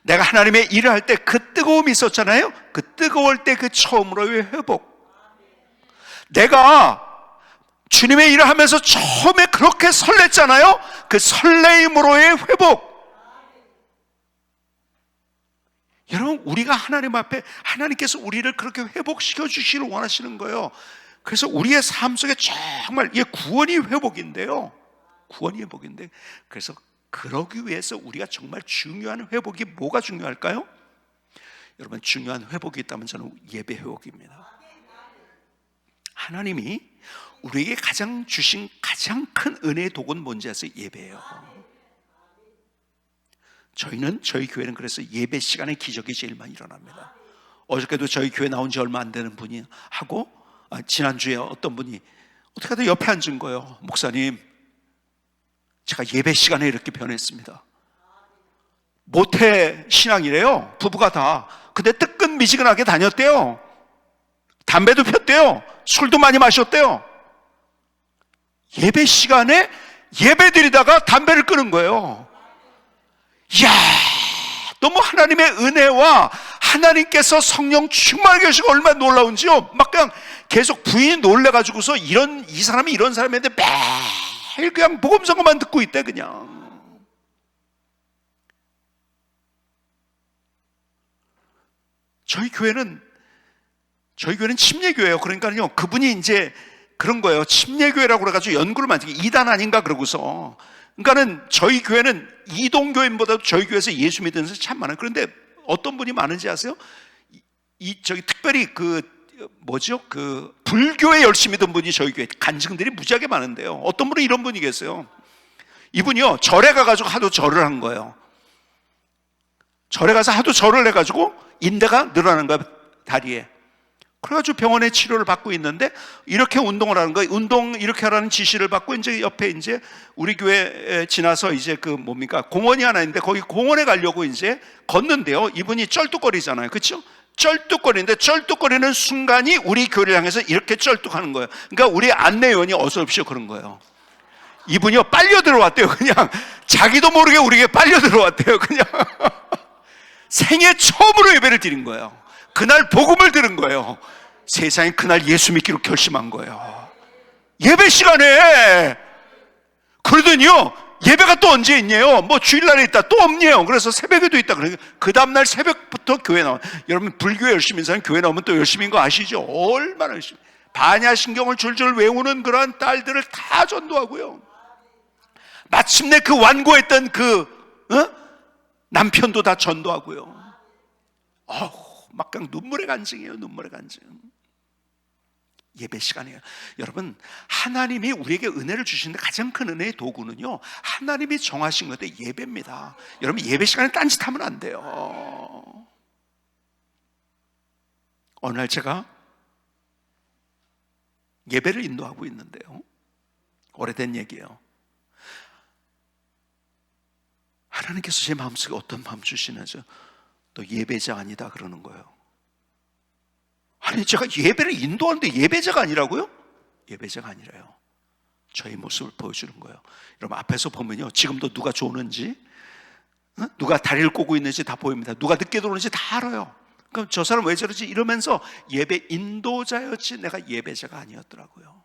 내가 하나님의 일을 할 때 그 뜨거움이 있었잖아요. 그 뜨거울 때 그 처음으로의 회복. 내가 주님의 일을 하면서 처음에 그렇게 설렜잖아요. 그 설레임으로의 회복. 여러분, 우리가 하나님 앞에, 하나님께서 우리를 그렇게 회복시켜 주시기를 원하시는 거예요. 그래서 우리의 삶 속에 정말 이게 구원이 회복인데요. 구원이 회복인데, 그래서 그러기 위해서 우리가 정말 중요한 회복이 뭐가 중요할까요? 여러분, 중요한 회복이 있다면 저는 예배 회복입니다. 하나님이 우리에게 가장 주신 가장 큰 은혜의 도구는 뭔지 아세요? 예배예요. 저희 교회는 그래서 예배 시간에 기적이 제일 많이 일어납니다. 어저께도 저희 교회 나온 지 얼마 안 되는 분이 하고, 지난주에 어떤 분이 어떻게 하다 옆에 앉은 거예요. 목사님, 제가 예배 시간에 이렇게 변했습니다. 모태 신앙이래요. 부부가 다. 근데 뜨끈미지근하게 다녔대요. 담배도 폈대요. 술도 많이 마셨대요. 예배 시간에 예배 드리다가 담배를 끊은 거예요. 이야, 너무 하나님의 은혜와 하나님께서 성령 충만하게 하시고 얼마나 놀라운지요. 막 그냥 계속 부인이 놀래가지고서 이 사람이 이런 사람인데 매일 그냥 복음 선거만 듣고 있대. 그냥 저희 교회는 침례교회예요. 그러니까요, 그분이 이제 그런 거예요. 침례교회라고 그래가지고 연구를 많이, 2단 아닌가 그러고서. 그러니까는 저희 교회는 이동교인보다도 저희 교회에서 예수 믿는 사람이 참 많아요. 그런데 어떤 분이 많은지 아세요? 저기 특별히 그 불교에 열심히 믿던 분이 저희 교회 간증들이 무지하게 많은데요. 어떤 분은 이런 분이 계세요. 이분이요, 절에 가가지고 하도 절을 한 거예요. 절에 가서 하도 절을 해가지고 인대가 늘어나는 거예요, 다리에. 그래가지고 병원에 치료를 받고 있는데 이렇게 운동을 하는 거예요. 운동 이렇게 하라는 지시를 받고 이제 옆에 이제 우리 교회 지나서 이제 공원이 하나 있는데 거기 공원에 가려고 이제 걷는데요. 이분이 쩔뚝거리잖아요. 그렇죠? 쩔뚝거리는데 쩔뚝거리는 순간이 우리 교회를 향해서 이렇게 쩔뚝하는 거예요. 그러니까 우리 안내위원이 어서 오십시오 그런 거예요. 이분이요, 빨려 들어왔대요. 그냥 자기도 모르게 우리에게 빨려 들어왔대요. 그냥 생애 처음으로 예배를 드린 거예요. 그날 복음을 들은 거예요. 세상에 그날 예수 믿기로 결심한 거예요. 예배 시간에. 그러더니요, 예배가 또 언제 있냐요? 뭐 주일날에 있다, 또 없네요. 그래서 새벽에도 있다. 그 다음날 새벽부터 교회 나와. 여러분, 불교에 열심히 있는 사람 교회 나오면 또 열심히인 거 아시죠? 얼마나 열심히. 반야신경을 줄줄 외우는 그러한 딸들을 다 전도하고요. 마침내 그 완고했던 남편도 다 전도하고요. 막 그냥 눈물의 간증이에요. 눈물의 간증. 예배 시간이에요. 여러분, 하나님이 우리에게 은혜를 주시는데 가장 큰 은혜의 도구는요, 하나님이 정하신 건데 예배입니다. 여러분, 예배 시간에 딴짓하면 안 돼요. 어느 날 제가 예배를 인도하고 있는데요, 오래된 얘기예요. 하나님께서 제 마음속에 어떤 마음 주시는지, 너 예배자 아니다 그러는 거예요. 아니, 제가 예배를 인도하는데 예배자가 아니라고요? 예배자가 아니라요. 저희 모습을 보여주는 거예요. 여러분, 앞에서 보면요, 지금도 누가 조는지, 누가 다리를 꼬고 있는지 다 보입니다. 누가 늦게 들어오는지 다 알아요. 그럼 저 사람 왜 저러지? 이러면서 예배 인도자였지 내가 예배자가 아니었더라고요.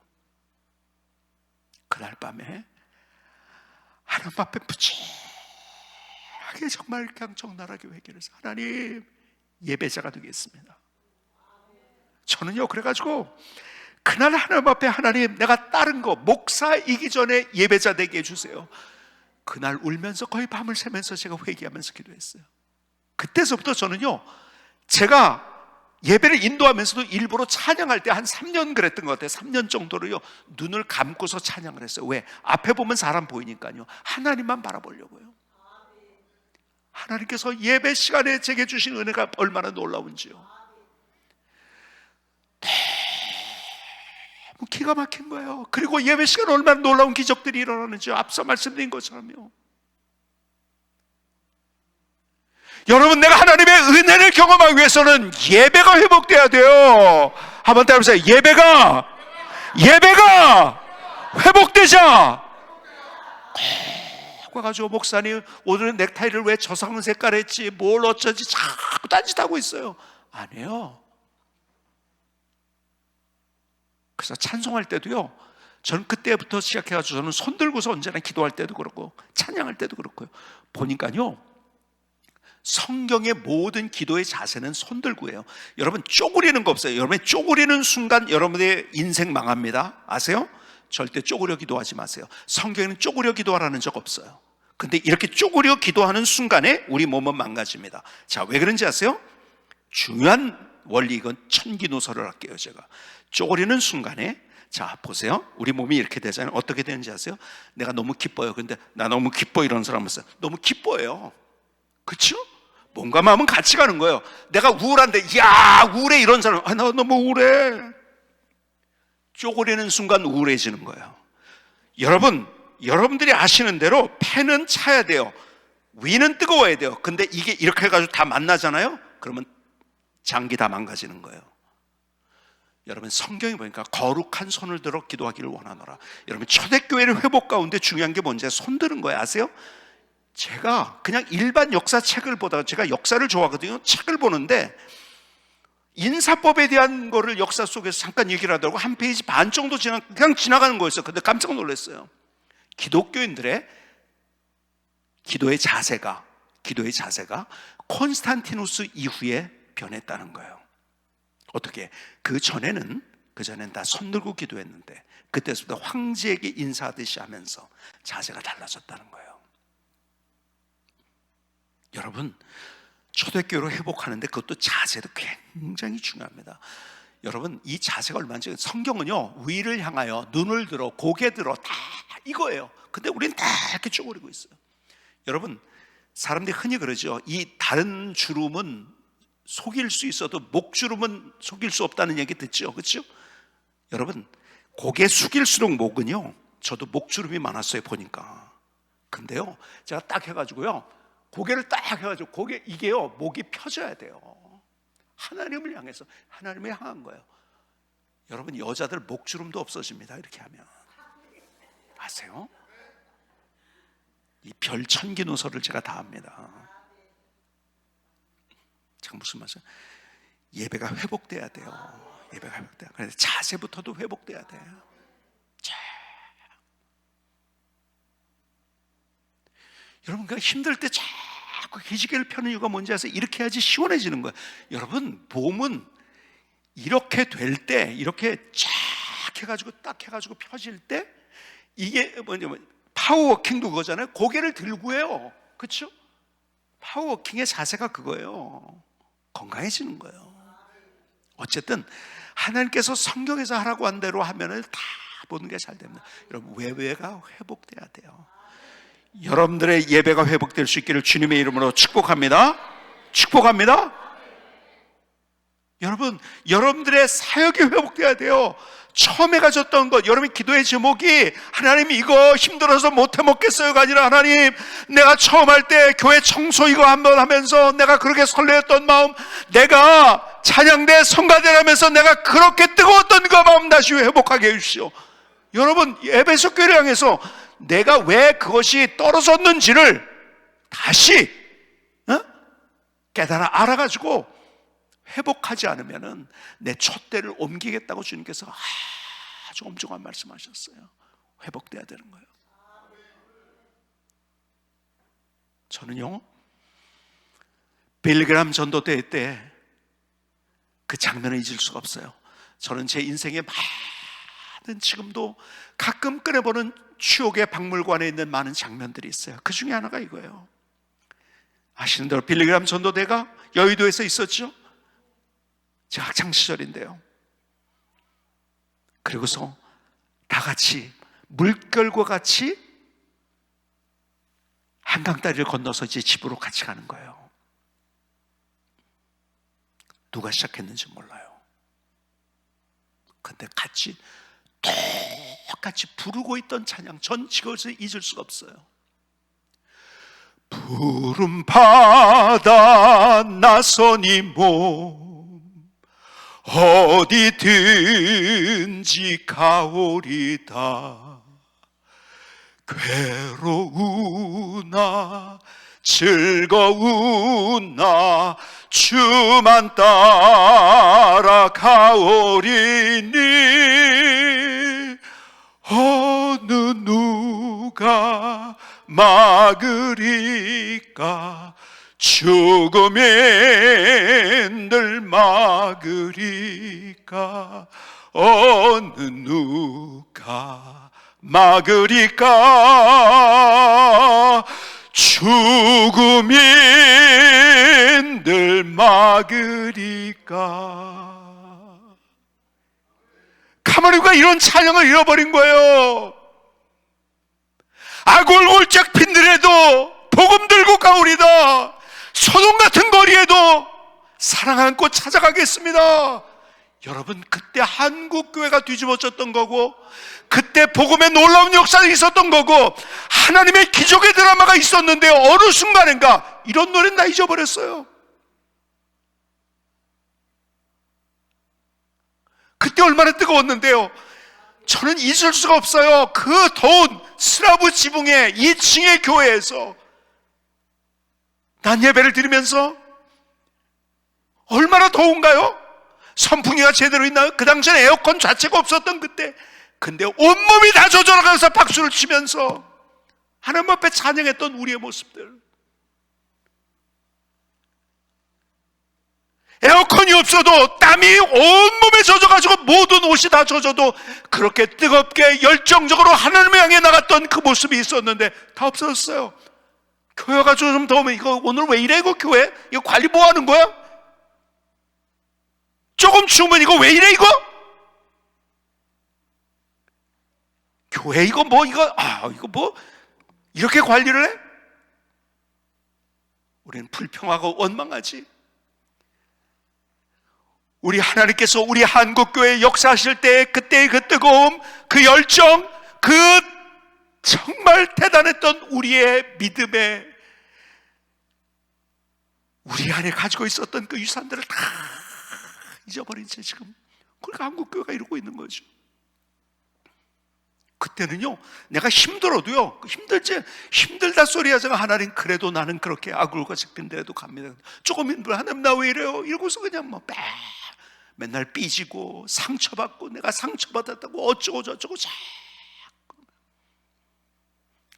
그날 밤에 하나님 앞에 부지하게 정말 그냥 적나라하게 회개를 해서, 하나님, 예배자가 되겠습니다. 저는요, 그래가지고 그날 하나님 앞에, 하나님, 내가 다른 거 목사이기 전에 예배자 되게 해주세요. 그날 울면서 거의 밤을 새면서 제가 회개하면서 기도했어요. 그때서부터 저는요, 제가 예배를 인도하면서도 일부러 찬양할 때 한 3년 그랬던 것 같아요. 3년 정도로요, 눈을 감고서 찬양을 했어요. 왜? 앞에 보면 사람 보이니까요. 하나님만 바라보려고요. 하나님께서 예배 시간에 제게 주신 은혜가 얼마나 놀라운지요. 너무 기가 막힌 거예요. 그리고 예배 시간에 얼마나 놀라운 기적들이 일어나는지 앞서 말씀드린 것처럼요. 여러분, 내가 하나님의 은혜를 경험하기 위해서는 예배가 회복돼야 돼요. 한번 따라해보세요. 예배가 회복되자. 가가지고 목사님 오늘은 넥타이를 왜 저상 색깔 했지, 뭘 어쩌지, 자꾸 딴짓하고 있어요. 아니에요. 그래서 찬송할 때도요, 저는 그때부터 시작해가지고 저는 손 들고서 언제나 기도할 때도 그렇고 찬양할 때도 그렇고요, 보니까요 성경의 모든 기도의 자세는 손 들고예요. 여러분 쪼그리는 거 없어요. 여러분 쪼그리는 순간 여러분의 인생 망합니다. 아세요? 절대 쪼그려 기도하지 마세요. 성경에는 쪼그려 기도하라는 적 없어요. 근데 이렇게 쪼그려 기도하는 순간에 우리 몸은 망가집니다. 자, 왜 그런지 아세요? 중요한 원리, 이건 천기노설을 할게요. 제가 쪼그리는 순간에, 자 보세요, 우리 몸이 이렇게 되잖아요. 어떻게 되는지 아세요? 내가 너무 기뻐요. 근데 나 너무 기뻐 이런 사람 있어요. 너무 기뻐요. 그렇죠? 몸과 마음은 같이 가는 거예요. 내가 우울한데 야 우울해 이런 사람, 나 너무 우울해. 쪼그리는 순간 우울해지는 거예요. 여러분들이 아시는 대로 팬은 차야 돼요. 위는 뜨거워야 돼요. 근데 이게 이렇게 해가지고 다 만나잖아요. 그러면 장기 다 망가지는 거예요. 여러분 성경에 보니까 거룩한 손을 들어 기도하기를 원하노라. 여러분 초대교회의 회복 가운데 중요한 게 뭔지 손 드는 거예요. 아세요? 제가 그냥 일반 역사책을 보다가, 제가 역사를 좋아하거든요. 책을 보는데 인사법에 대한 거를 역사 속에서 잠깐 얘기를 하더라고. 한 페이지 반 정도 그냥 지나가는 거였어요. 근데 깜짝 놀랐어요. 기독교인들의 기도의 자세가 콘스탄티누스 이후에 변했다는 거예요. 어떻게? 그 전에는 다 손들고 기도했는데 그때부터 황제에게 인사하듯이 하면서 자세가 달라졌다는 거예요. 여러분 초대교회로 회복하는데 그것도 자세도 굉장히 중요합니다. 여러분 이 자세가 얼마나 중요해요. 성경은요 위를 향하여 눈을 들어 고개 들어 다 이거예요. 근데 우리는 다 이렇게 쪼그리고 있어요. 여러분 사람들이 흔히 그러죠. 이 다른 주름은 속일 수 있어도 목주름은 속일 수 없다는 얘기 듣죠. 그렇죠? 여러분 고개 숙일수록 목은요, 저도 목주름이 많았어요 보니까. 근데요 제가 딱 해가지고요 고개를 딱 해가지고 이게요 목이 펴져야 돼요. 하나님을 향해서, 하나님을 향한 거예요. 여러분 여자들 목주름도 없어집니다 이렇게 하면. 아세요? 이 별천기노설을 제가 다 합니다. 제가 무슨 말이에요? 예배가 회복돼야 돼요. 예배가 회복돼야 돼요. 그래서 자세부터도 회복돼야 돼요. 여러분 그 힘들 때 자꾸 기지개를 펴는 이유가 뭔지 아세요? 이렇게 해야지 시원해지는 거예요. 여러분 몸은 이렇게 될 때, 이렇게 쫙 해가지고 딱 해가지고 펴질 때, 이게 뭐냐면 파워워킹도 그거잖아요. 고개를 들고 해요. 그렇죠? 파워워킹의 자세가 그거예요. 건강해지는 거예요. 어쨌든 하나님께서 성경에서 하라고 한 대로 하면은 다 모든 게 잘 됩니다. 여러분 외배가 회복돼야 돼요. 여러분들의 예배가 회복될 수 있기를 주님의 이름으로 축복합니다. 축복합니다. 여러분 여러분들의 사역이 회복돼야 돼요. 처음에 가졌던 것, 여러분 기도의 제목이 하나님 이거 힘들어서 못해 먹겠어요가 아니라 하나님 내가 처음 할 때 교회 청소 이거 한번 하면서 내가 그렇게 설레었던 마음, 내가 찬양대 성가대라면서 내가 그렇게 뜨거웠던 그 마음 다시 회복하게 해주시오. 여러분 에베소 교회를 향해서 내가 왜 그것이 떨어졌는지를 다시 깨달아 알아가지고 회복하지 않으면은 내 촛대를 옮기겠다고 주님께서 아주 엄중한 말씀하셨어요. 회복돼야 되는 거예요. 저는요 빌리그람 전도대 때 그 장면을 잊을 수가 없어요. 저는 제 인생의 많은, 지금도 가끔 꺼내보는 추억의 박물관에 있는 많은 장면들이 있어요. 그 중에 하나가 이거예요. 아시는 대로 빌리그람 전도대가 여의도에서 있었죠. 제 학창시절인데요. 그리고서 다 같이 물결과 같이 한강다리를 건너서 이제 집으로 같이 가는 거예요. 누가 시작했는지 몰라요. 근데 같이 똑같이 부르고 있던 찬양, 전 그것을 잊을 수가 없어요. 푸른 바다 나서니 몸 어디든지 가오리다. 괴로우나 즐거우나 주만 따라가오리니 어느 누가 막으리까 죽음인들 막으리까 어느 누가 막으리까 죽음인들 막으리까. 가마리가 이런 찬양을 잃어버린 거예요. 아골골짝 빈들에도 복음 들고 가오리다. 소돔 같은 거리에도 사랑 안고 찾아가겠습니다. 여러분, 그때 한국교회가 뒤집어졌던 거고, 그때 복음의 놀라운 역사가 있었던 거고, 하나님의 기적의 드라마가 있었는데 어느 순간인가 이런 노래는 다 잊어버렸어요. 그때 얼마나 뜨거웠는데요. 저는 잊을 수가 없어요. 그 더운 스라브 지붕의 2층의 교회에서 난 예배를 드리면서 얼마나 더운가요? 선풍기가 제대로 있나요? 그 당시엔 에어컨 자체가 없었던 그때. 근데 온몸이 다 젖어나가서 박수를 치면서 하나님 앞에 찬양했던 우리의 모습들. 에어컨이 없어도 땀이 온몸에 젖어가지고 모든 옷이 다 젖어도 그렇게 뜨겁게 열정적으로 하나님을 향해 나갔던 그 모습이 있었는데 다 없어졌어요. 교회가 좀 더우면 이거 오늘 왜 이래 이거 교회? 이거 관리 뭐 하는 거야? 조금 추우면 이거 왜 이래 이거? 교회 이거 뭐 이거 뭐 이렇게 관리를 해? 우리는 불평하고 원망하지. 우리 하나님께서 우리 한국교회 역사하실 때 그때의 그 뜨거움, 그 열정, 그 정말 대단했던 우리의 믿음에 우리 안에 가지고 있었던 그 유산들을 다 잊어버린 채 지금 그러니까 한국교회가 이러고 있는 거죠. 그때는요, 내가 힘들어도요, 힘들다 소리 하자가 하나님 그래도 나는 그렇게 아굴과 적빈데라도 갑니다. 조금 힘들어. 하나님 나 왜 이래요? 이러고서 그냥 뭐 맨날 삐지고 상처받고 내가 상처받았다고 어쩌고 저쩌고 자꾸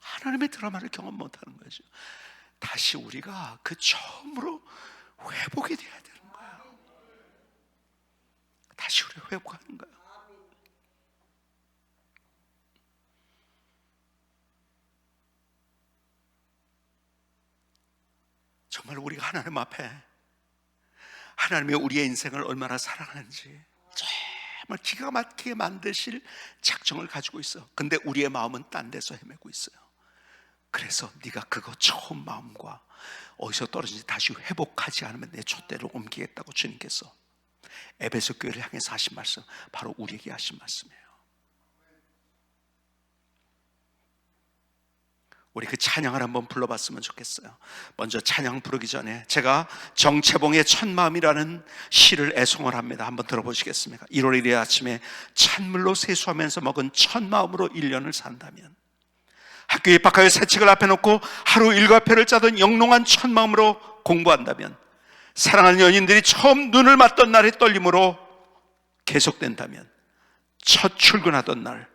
하나님의 드라마를 경험 못하는 거죠. 다시 우리가 그 처음으로 회복이 돼야 되는 거예요. 다시 우리 회복하는 거예요. 정말 우리가 하나님 앞에 하나님이 우리의 인생을 얼마나 사랑하는지 정말 기가 막히게 만드실 작정을 가지고 있어. 근데 우리의 마음은 딴 데서 헤매고 있어요. 그래서 네가 그거 처음 마음과 어디서 떨어진지 다시 회복하지 않으면 내 촛대를 옮기겠다고 주님께서 에베소 교회를 향해서 하신 말씀, 바로 우리에게 하신 말씀이에요. 우리 그 찬양을 한번 불러봤으면 좋겠어요. 먼저 찬양 부르기 전에 제가 정채봉의 첫마음이라는 시를 애송을 합니다. 한번 들어보시겠습니까? 1월 1일 아침에 찬물로 세수하면서 먹은 첫마음으로 1년을 산다면, 학교에 입학하여 새 책을 앞에 놓고 하루 일과표를 짜던 영롱한 첫마음으로 공부한다면, 사랑하는 연인들이 처음 눈을 맞던 날의 떨림으로 계속된다면, 첫 출근하던 날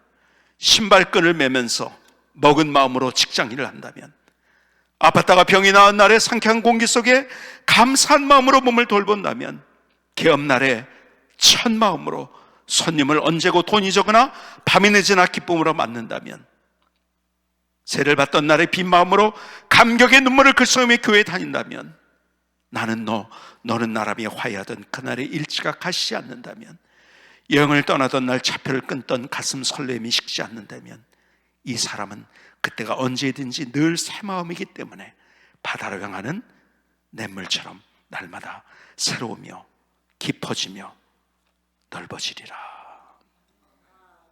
신발끈을 매면서 먹은 마음으로 직장일을 한다면, 아팠다가 병이 나은 날에 상쾌한 공기 속에 감사한 마음으로 몸을 돌본다면, 개업날에 첫 마음으로 손님을 언제고 돈이 적으나 밤이 늦으나 기쁨으로 맞는다면, 세를 받던 날에 빈 마음으로 감격의 눈물을 글썽이며 교회에 다닌다면, 나는 너는 나라며 화해하던 그날의 일치가 가시지 않는다면, 여행을 떠나던 날 차표를 끊던 가슴 설렘이 식지 않는다면, 이 사람은 그때가 언제든지 늘 새 마음이기 때문에 바다로 향하는 냇물처럼 날마다 새로우며 깊어지며 넓어지리라.